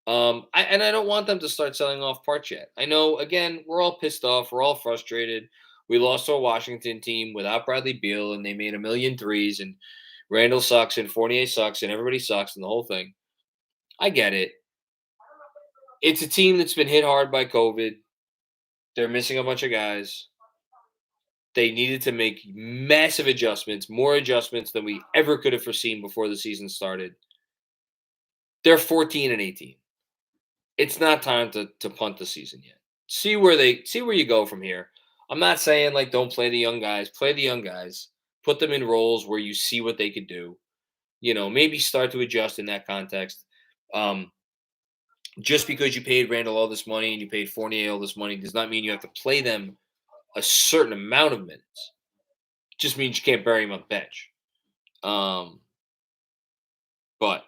I don't want them to start selling off parts yet. I know, again, we're all pissed off. We're all frustrated. We lost to a Washington team without Bradley Beal, and they made a million threes, and Randall sucks, and Fournier sucks, and everybody sucks, and the whole thing. I get it. It's a team that's been hit hard by COVID. They're missing a bunch of guys. They needed to make massive adjustments, more adjustments than we ever could have foreseen before the season started. They're 14 and 18. It's not time to punt the season yet. See where you go from here. I'm not saying, like, don't play the young guys. Play the young guys. Put them in roles where you see what they could do. Maybe start to adjust in that context. Just because you paid Randall all this money and you paid Fournier all this money does not mean you have to play them a certain amount of minutes. It just means you can't bury him on the bench. But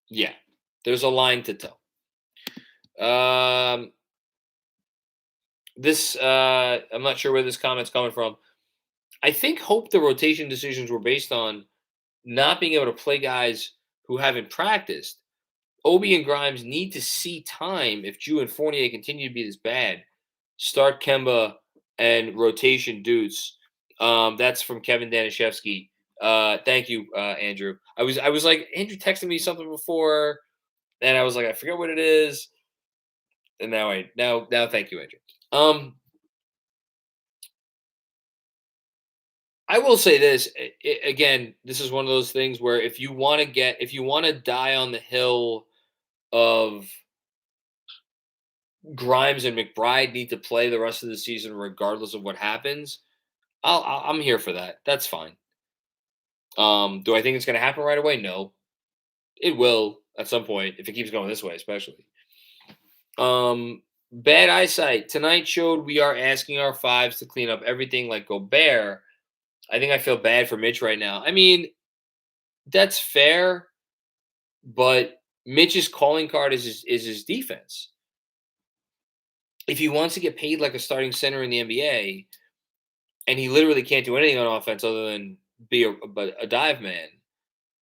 yeah, there's a line to toe. I'm not sure where this comment's coming from. I hope the rotation decisions were based on not being able to play guys who haven't practiced. Obi and Grimes need to see time if Jew and Fournier continue to be this bad. Start Kemba and rotation Deuce. That's from Kevin Danishevsky. Thank you, Andrew. I was like, Andrew texted me something before, and I was like, I forget what it is. And now thank you, Andrew. I will say this again. This is one of those things where if you want to die on the hill of Grimes and McBride need to play the rest of the season regardless of what happens, I'm here for that. That's fine. Do I think it's going to happen right away? No. It will at some point if it keeps going this way, especially. Bad eyesight. Tonight showed we are asking our fives to clean up everything like Gobert. I think I feel bad for Mitch right now. I mean, that's fair, but Mitch's calling card is his defense. If he wants to get paid like a starting center in the NBA, and he literally can't do anything on offense other than be a dive man,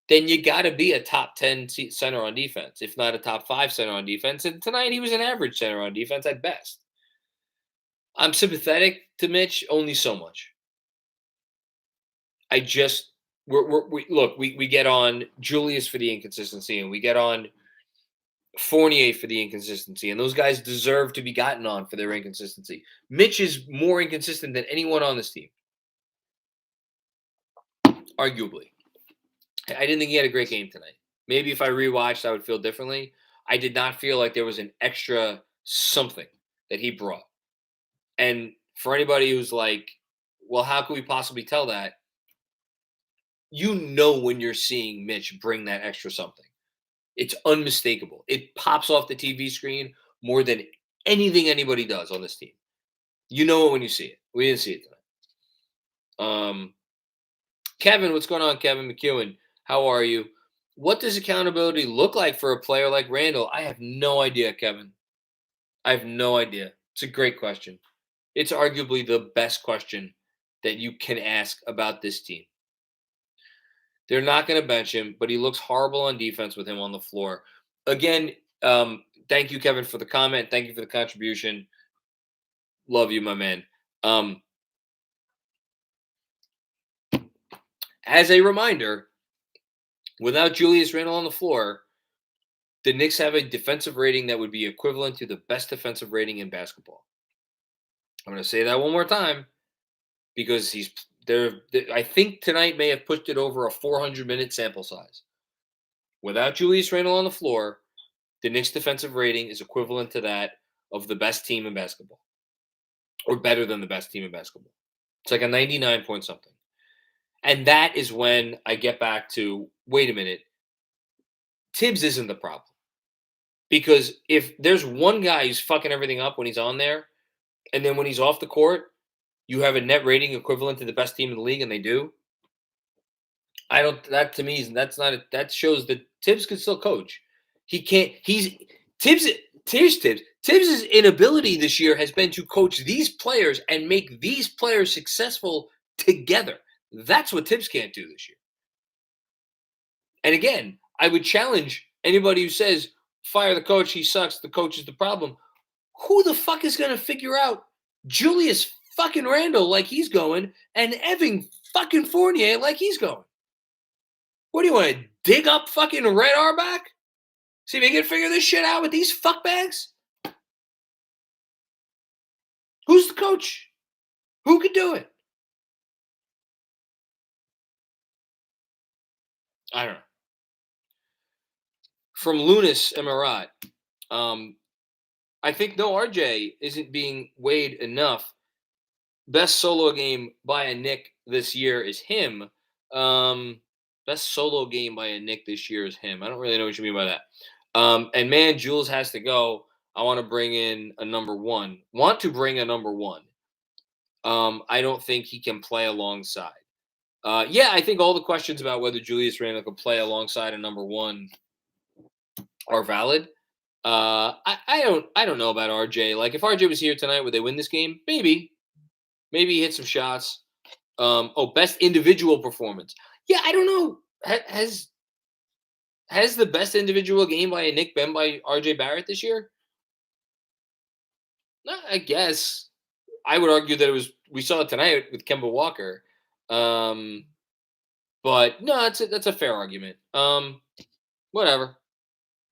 then you got to be a top 10 center on defense, if not a top 5 center on defense. And tonight he was an average center on defense at best. I'm sympathetic to Mitch only so much. We get on Julius for the inconsistency, and we get on Fournier for the inconsistency, and those guys deserve to be gotten on for their inconsistency. Mitch is more inconsistent than anyone on this team, arguably. I didn't think he had a great game tonight. Maybe if I rewatched, I would feel differently. I did not feel like there was an extra something that he brought. And for anybody who's like, well, how could we possibly tell that? you know when you're seeing Mitch bring that extra something. It's unmistakable. It pops off the TV screen more than anything anybody does on this team. You know it when you see it. We didn't see it tonight. Kevin, what's going on, Kevin McEwen? How are you? What does accountability look like for a player like Randall? I have no idea, Kevin. I have no idea. It's a great question. It's arguably the best question that you can ask about this team. They're not going to bench him, but he looks horrible on defense with him on the floor. Again, thank you, Kevin, for the comment. Thank you for the contribution. Love you, my man. As a reminder, without Julius Randle on the floor, the Knicks have a defensive rating that would be equivalent to the best defensive rating in basketball. I'm going to say that one more time because he's there. I think tonight may have pushed it over a 400-minute sample size. Without Julius Randle on the floor, the Knicks defensive rating is equivalent to that of the best team in basketball, or better than the best team in basketball. It's like a 99 point something. And that is when I get back to, wait a minute, Tibbs isn't the problem. Because if there's one guy who's fucking everything up when he's on there, and then when he's off the court, you have a net rating equivalent to the best team in the league, and they do. That to me, that shows that Tibbs can still coach. He can't, Tibbs' inability this year has been to coach these players and make these players successful together. That's what Tibbs can't do this year. And again, I would challenge anybody who says, fire the coach, he sucks, the coach is the problem. Who the fuck is going to figure out Julius fucking Randle like he's going and Evan fucking Fournier like he's going? What do you want to dig up fucking Red Auerbach? See if you can figure this shit out with these fuckbags? Who's the coach? Who could do it? I don't know. From Lunas Emirat, I think no, RJ isn't being weighed enough. Best solo game by a Knick this year is him. Best solo game by a Knick this year is him. I don't really know what you mean by that. And man, Jules has to go. I want to bring in a number one. I don't think he can play alongside. Yeah, I think all the questions about whether Julius Randle can play alongside a number one are valid. I don't know about RJ. Like if RJ was here tonight, would they win this game? Maybe he hit some shots. Best individual performance. Yeah, I don't know. Has the best individual game by a Knick been by RJ Barrett this year? No, I guess. I would argue that we saw it tonight with Kemba Walker. But no, that's a fair argument. Whatever.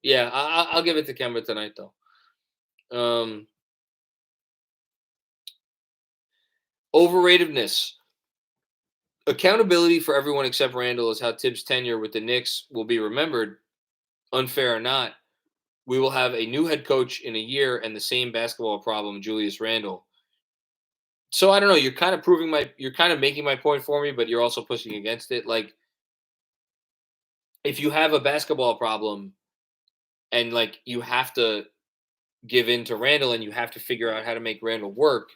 Yeah, I'll give it to Kemba tonight, though. Overratedness. Accountability for everyone except Randle is how Tibbs' tenure with the Knicks will be remembered. Unfair or not, we will have a new head coach in a year and the same basketball problem, Julius Randle. So I don't know. You're kind of making my point for me, but you're also pushing against it. Like, if you have a basketball problem and like you have to give in to Randle and you have to figure out how to make Randle work.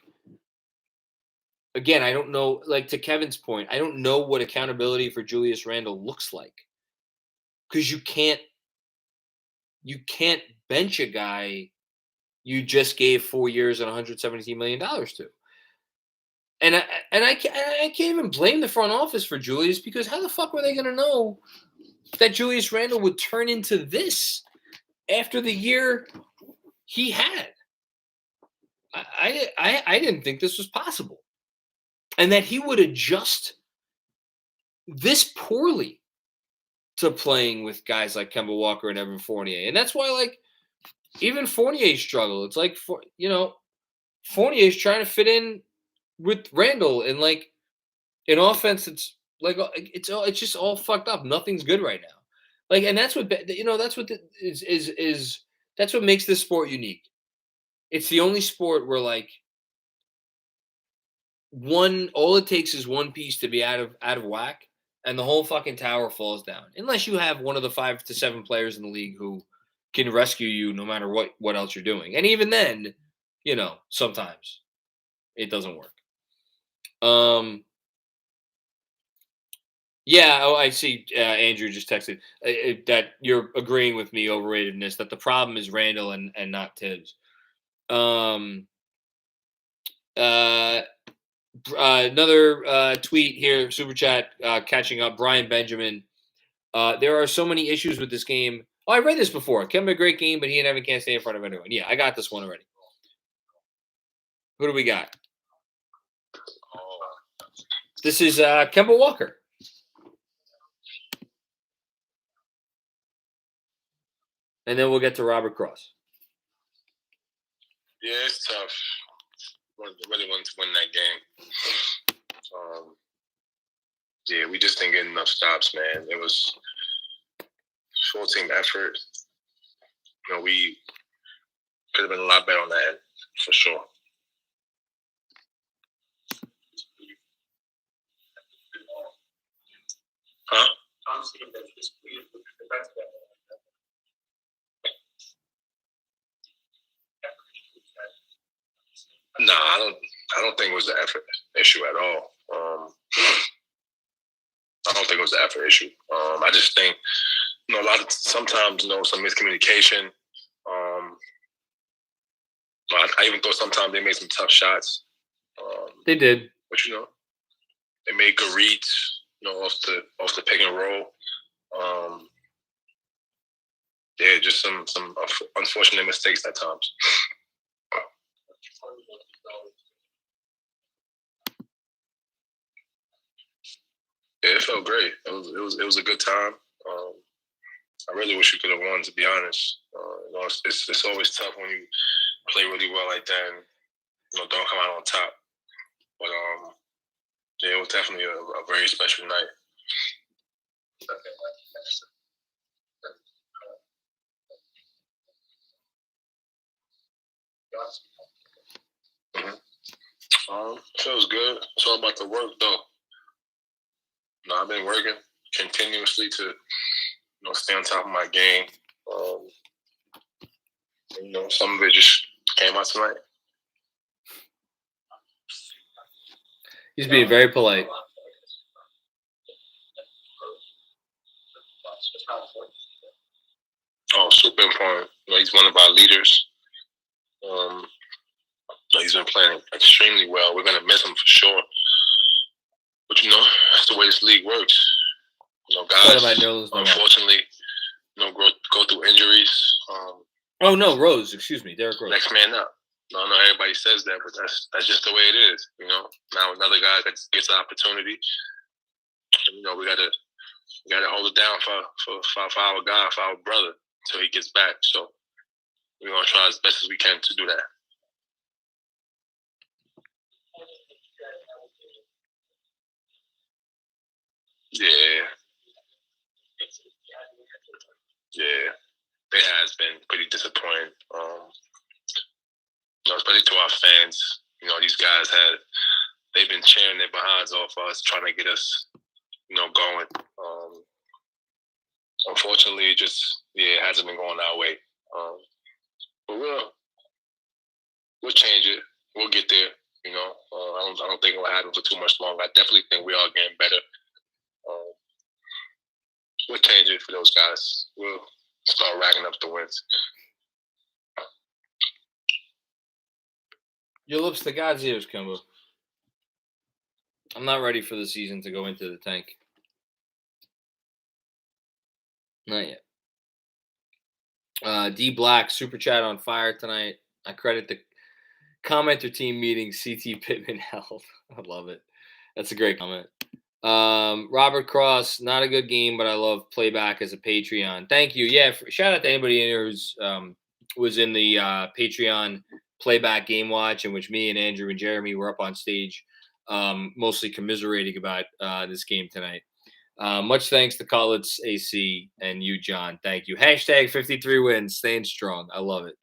Again, I don't know, like to Kevin's point, I don't know what accountability for Julius Randle looks like. Because you can't bench a guy you just gave 4 years and $117 million to. And I can't even blame the front office for Julius because how the fuck were they going to know that Julius Randle would turn into this after the year he had? I didn't think this was possible. And that he would adjust this poorly to playing with guys like Kemba Walker and Evan Fournier. And that's why, like, even Fournier struggled. It's like, Fournier's trying to fit in with Randle. And, like, in offense, it's like, it's just all fucked up. Nothing's good right now. Like, and that's what, that's what makes this sport unique. It's the only sport where, like, all it takes is one piece to be out of whack, and the whole fucking tower falls down. Unless you have one of the 5 to 7 players in the league who can rescue you no matter what else you're doing. And even then, sometimes it doesn't work. Yeah, I see. Andrew just texted that you're agreeing with me, overratedness, that the problem is Randall and not Tibbs. Another tweet here, super chat, catching up. Brian Benjamin. There are so many issues with this game. Oh, I read this before. Kemba, a great game, but he and Evan can't stay in front of anyone. Yeah, I got this one already. Who do we got? This is Kemba Walker. And then we'll get to Robert Cross. Yeah, it's tough. Really wanted to win that game. Yeah, we just didn't get enough stops, man. It was full team effort. We could have been a lot better on that end, for sure. Huh? No, I don't think it was the effort issue at all. I don't think it was the effort issue. I just think, sometimes, some miscommunication. I even thought sometimes they made some tough shots. They did. But, they made good reads, off the pick and roll. Yeah, just some unfortunate mistakes at times. Yeah, it felt great. It was a good time. I really wish we could have won, to be honest. It's always tough when you play really well like that and don't come out on top. But yeah, it was definitely a very special night. Feels good. It's all about the work, though. I've been working continuously to, stay on top of my game. Some of it just came out tonight. He's being very polite. Oh, super important. He's one of our leaders. He's been playing extremely well. We're going to miss him for sure. But, that's the way this league works. Guys, unfortunately, go through injuries. Oh, no, Rose. Excuse me, Derrick Rose. Next man up. I know everybody says that, but that's just the way it is. Now another guy that gets the opportunity. We gotta hold it down for our guy, for our brother, until he gets back. So we're gonna try as best as we can to do that. Yeah. It has been pretty disappointing. Especially to our fans. These guys they've been cheering their behinds off us, trying to get us, going. Unfortunately, it hasn't been going our way. But we'll change it. We'll get there. I don't think it will happen for too much longer. I definitely think we are getting better. We'll change it for those guys. We'll start racking up the wins. Your lips to God's ears, Kemba. I'm not ready for the season to go into the tank. Not yet. D Black, super chat on fire tonight. I credit the commenter team meeting CT Pittman held. I love it. That's a great comment. Robert Cross, not a good game, but I love playback as a Patreon. Thank you. Yeah, shout out to anybody in here who's was in the Patreon playback game watch, in which me and Andrew and Jeremy were up on stage, mostly commiserating about this game tonight. Much thanks to Collins AC and you, John. Thank you. Hashtag 53 wins, staying strong. I love it.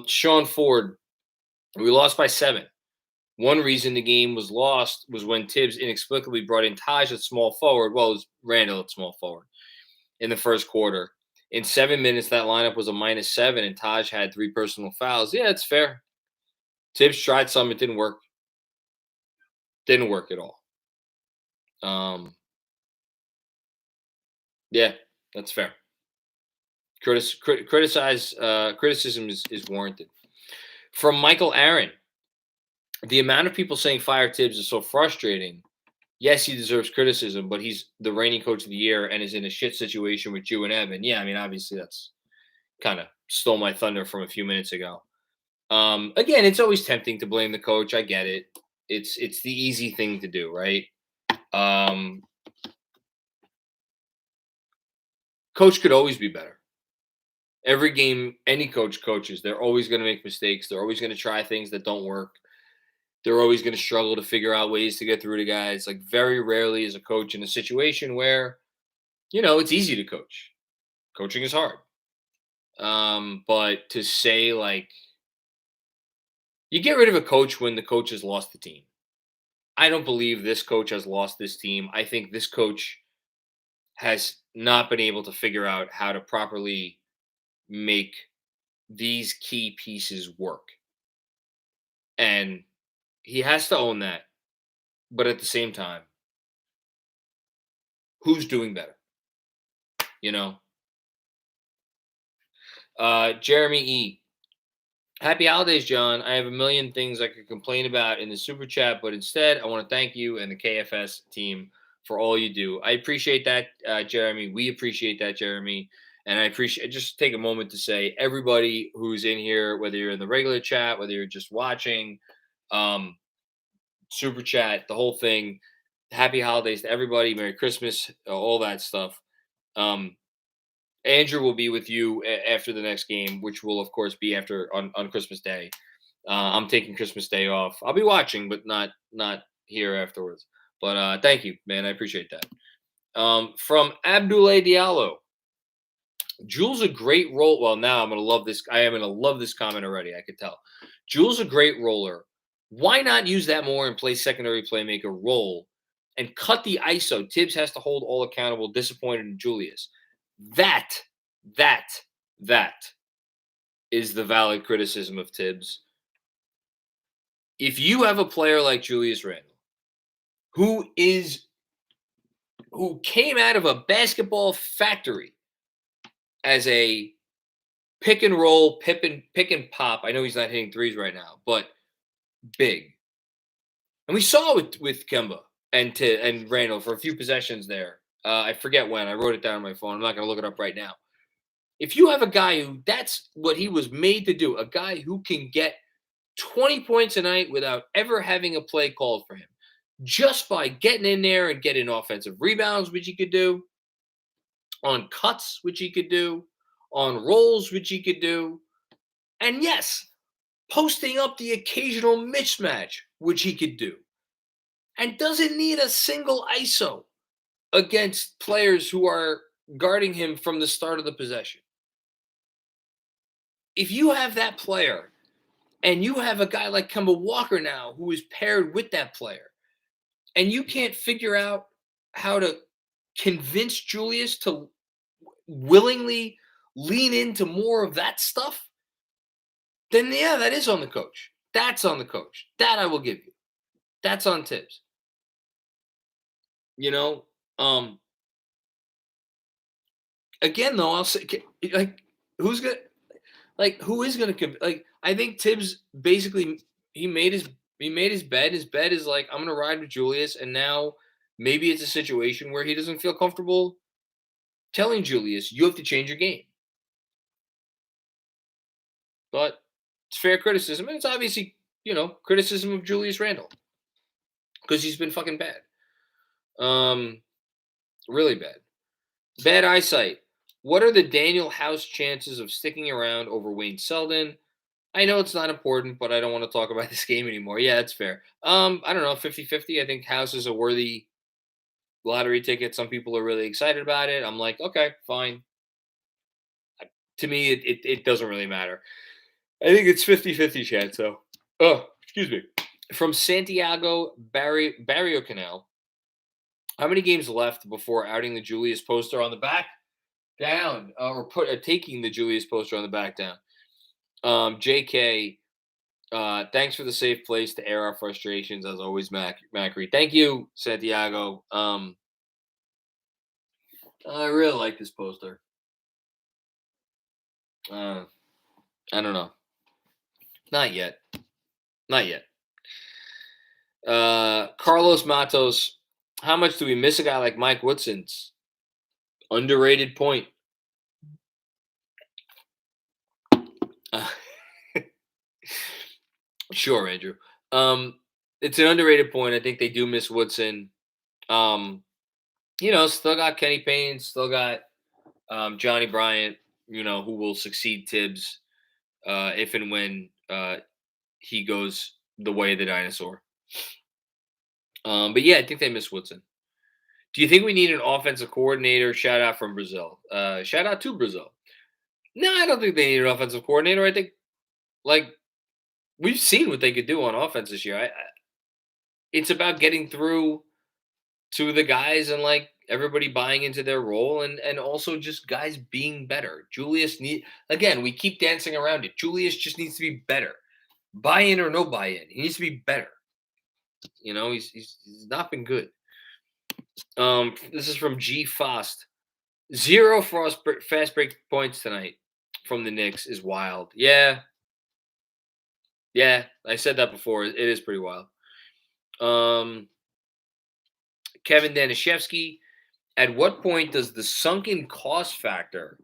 Sean Ford, we lost by 7. One reason the game was lost was when Tibbs inexplicably brought in Taj at small forward. Well, it was Randall at small forward in the first quarter. In 7 minutes, that lineup was a -7, and Taj had 3 personal fouls. Yeah, it's fair. Tibbs tried some. It didn't work. Didn't work at all. Yeah, that's fair. Criticism is warranted. From Michael Aaron, the amount of people saying fire Tibbs is so frustrating. Yes, he deserves criticism, but he's the reigning coach of the year and is in a shit situation with you and Evan. Yeah, I mean, obviously that's kind of stole my thunder from a few minutes ago. Again, it's always tempting to blame the coach. I get it. It's the easy thing to do, right? Coach could always be better. Every game, any coach coaches, they're always going to make mistakes. They're always going to try things that don't work. They're always going to struggle to figure out ways to get through to guys. Like, very rarely is a coach in a situation where, it's easy to coach. Coaching is hard. But to say, like, you get rid of a coach when the coach has lost the team. I don't believe this coach has lost this team. I think this coach has not been able to figure out how to properly make these key pieces work. And he has to own that. But at the same time, who's doing better? Jeremy E. Happy holidays, John. I have a million things I could complain about in the super chat, but instead I want to thank you and the KFS team for all you do. I appreciate that, Jeremy. We appreciate that, Jeremy. And I appreciate, just take a moment to say, everybody who's in here, whether you're in the regular chat, whether you're just watching, super chat, the whole thing, happy holidays to everybody, Merry Christmas, all that stuff. Andrew will be with you after the next game, which will, of course, be on Christmas Day. I'm taking Christmas Day off. I'll be watching, but not here afterwards. But thank you, man. I appreciate that. From Abdoulaye Diallo. Jules a great roll. Well, now I'm going to love this. I am going to love this comment already. I could tell. Jules a great roller. Why not use that more and play secondary playmaker role and cut the ISO? Tibbs has to hold all accountable. Disappointed in Julius. That is the valid criticism of Tibbs. If you have a player like Julius Randle, who came out of a basketball factory as a pick and roll, pick and pop. I know he's not hitting threes right now, but big. And we saw it with Kemba and Randle for a few possessions there. I forget when. I wrote it down on my phone. I'm not going to look it up right now. If you have a guy who that's what he was made to do, a guy who can get 20 points a night without ever having a play called for him, just by getting in there and getting offensive rebounds, which he could do, on cuts, which he could do, on rolls, which he could do, and yes, posting up the occasional mismatch, which he could do, and doesn't need a single ISO against players who are guarding him from the start of the possession. If you have that player and you have a guy like Kemba Walker now who is paired with that player, and you can't figure out how to convince Julius to willingly lean into more of that stuff, then yeah, that is on the coach. That's on the coach. That I will give you. That's on Tibbs. Again, though, I'll say, like, who is going to, I think Tibbs basically, he made his bed. His bed is like, I'm going to ride with Julius. And now maybe it's a situation where he doesn't feel comfortable telling Julius, you have to change your game. But it's fair criticism. And it's obviously, criticism of Julius Randle. Because he's been fucking bad. Really bad. Bad eyesight. What are the Daniel House chances of sticking around over Wayne Selden? I know it's not important, but I don't want to talk about this game anymore. Yeah, that's fair. I don't know, 50-50. I think House is a worthy lottery ticket. Some people are really excited about it. I'm like, okay, fine. To me, it doesn't really matter. I think it's 50-50 chance, though. Oh, excuse me. From Santiago Barrio Canal, how many games left before outing the Julius poster on the back down, or taking the Julius poster on the back down? JK, thanks for the safe place to air our frustrations as always, Macri. Thank you, Santiago. I really like this poster. I don't know. Not yet. Carlos Matos, how much do we miss a guy like Mike Woodson's underrated point? Sure, Andrew. It's an underrated point. I think they do miss Woodson. Still got Kenny Payne, still got Johnny Bryant, who will succeed Tibbs if and when he goes the way of the dinosaur. But yeah, I think they miss Woodson. Do you think we need an offensive coordinator? Shout out from Brazil. Shout out to Brazil. No, I don't think they need an offensive coordinator. I think, we've seen what they could do on offense this year. It's about getting through to the guys and everybody buying into their role and also just guys being better. Julius we keep dancing around it. Julius just needs to be better. Buy in or no buy in. He needs to be better. He's not been good. This is from G Fost. 0 fast break points tonight from the Knicks is wild. Yeah, I said that before. It is pretty wild. Kevin Danishevsky, at what point does the sunken cost factor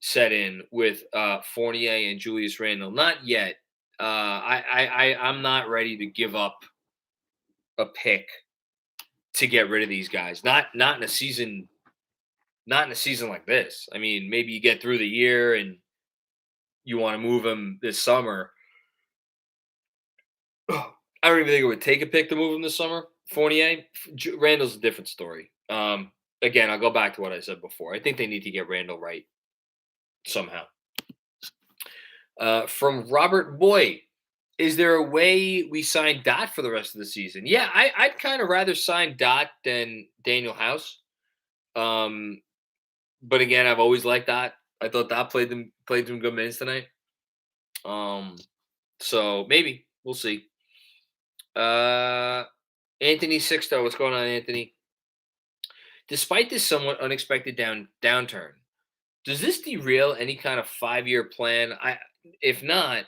set in with Fournier and Julius Randle? Not yet. I'm not ready to give up a pick to get rid of these guys. Not in a season. Not in a season like this. I mean, maybe you get through the year and you want to move them this summer. I don't even think it would take a pick to move him this summer. Fournier, Randall's a different story. Again, I'll go back to what I said before. I think they need to get Randall right somehow. From Robert Boy, is there a way we sign Dot for the rest of the season? Yeah, I'd kind of rather sign Dot than Daniel House. But again, I've always liked Dot. I thought Dot played some good minutes tonight. So maybe we'll see. Anthony Sixto, what's going on, Anthony? Despite this somewhat unexpected downturn, does this derail any kind of 5-year plan? If not,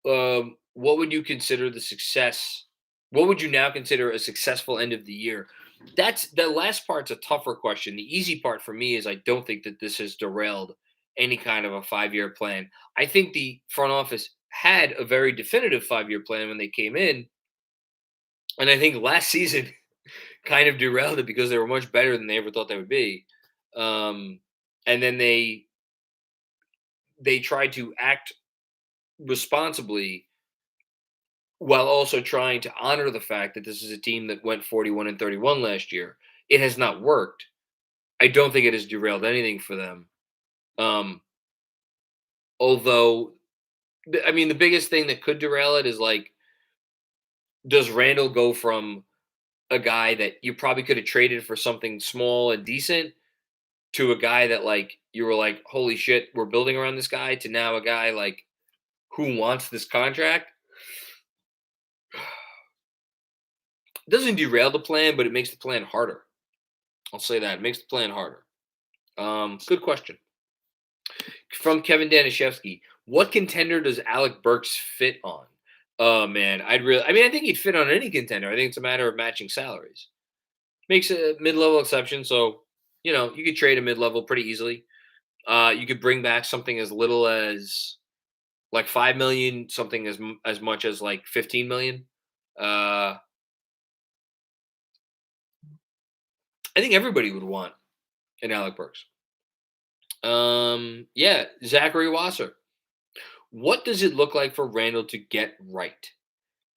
what would you consider the success? What would you now consider a successful end of the year? That's the last part's a tougher question. The easy part for me is I don't think that this has derailed any kind of a 5-year plan. I think the front office had a very definitive 5-year plan when they came in. And I think last season kind of derailed it because they were much better than they ever thought they would be. And then they tried to act responsibly while also trying to honor the fact that this is a team that went 41-31 last year. It has not worked. I don't think it has derailed anything for them. Although, I mean, the biggest thing that could derail it is does Randall go from a guy that you probably could have traded for something small and decent to a guy that you were holy shit, we're building around this guy, to now a guy who wants this contract? It doesn't derail the plan, but it makes the plan harder. I'll say that. It makes the plan harder. Good question. From Kevin Danishevsky, what contender does Alec Burks fit on? Oh, man, I think he'd fit on any contender. I think it's a matter of matching salaries. Makes a mid-level exception, so, you could trade a mid-level pretty easily. You could bring back something as little as $5 million, something as much as $15 million. I think everybody would want an Alec Burks. Yeah, Zachary Wasser. What does it look like for Randall to get right?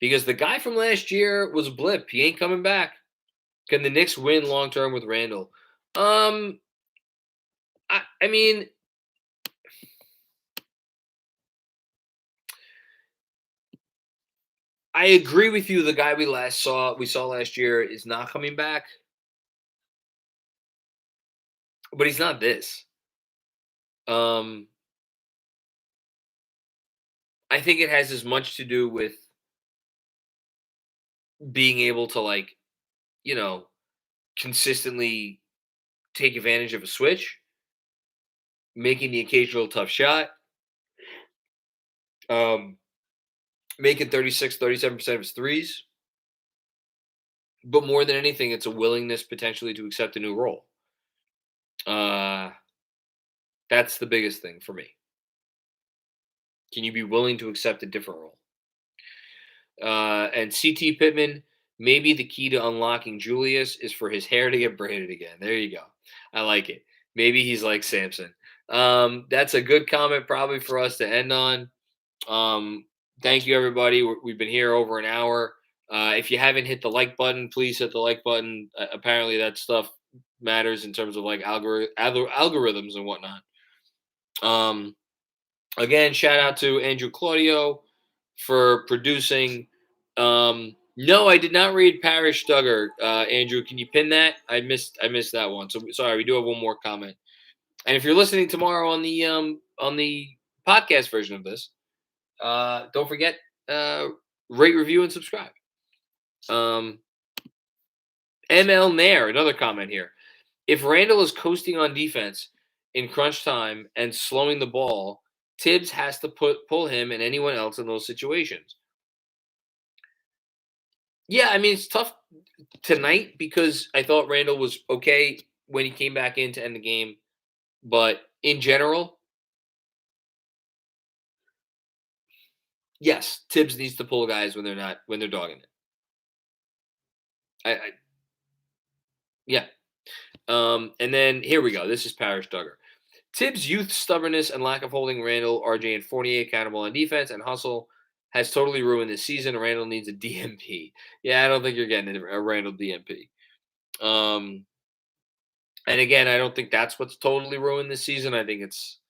Because the guy from last year was a blip. He ain't coming back. Can the Knicks win long term with Randall? I mean, I agree with you. The guy we saw last year is not coming back, but he's not this. I think it has as much to do with being able to, like, you know, consistently take advantage of a switch, making the occasional tough shot, making 36, 37% of his threes. But more than anything, it's a willingness potentially to accept a new role. That's the biggest thing for me. Can you be willing to accept a different role? And CT Pittman, maybe the key to unlocking Julius is for his hair to get braided again. There you go. I like it. Maybe he's like Samson. That's a good comment probably for us to end on. Thank you, everybody. We've been here over an hour. If you haven't hit the like button, please hit the like button. Apparently that stuff matters in terms of like algorithms and whatnot. Again, shout out to Andrew Claudio for producing. No, I did not read Parish Duggar. Andrew, can you pin that? I missed that one. So sorry, we do have one more comment. And if you're listening tomorrow on the podcast version of this, don't forget, rate, review, and subscribe. ML Nair, another comment here. If Randall is coasting on defense in crunch time and slowing the ball, Tibbs has to pull him and anyone else in those situations. Yeah, I mean, it's tough tonight because I thought Randall was okay when he came back in to end the game. But in general, yes, Tibbs needs to pull guys when they're dogging it. Yeah. And then here we go. This is Parish Duggar. Tibbs' youth, stubbornness, and lack of holding Randall, RJ, and Fournier accountable on defense and hustle has totally ruined this season. Randall needs a DMP. Yeah, I don't think you're getting a Randall DMP. And again, I don't think that's what's totally ruined this season. I think it's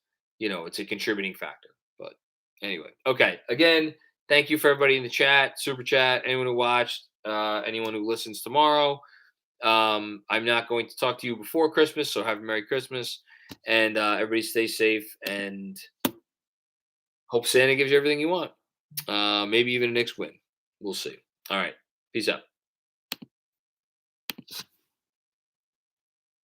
a contributing factor. But anyway, okay. Again, thank you for everybody in the chat, super chat, anyone who watched, anyone who listens tomorrow. I'm not going to talk to you before Christmas, so have a Merry Christmas. And everybody stay safe and hope Santa gives you everything you want. Maybe even a Knicks win. We'll see. All right. Peace out.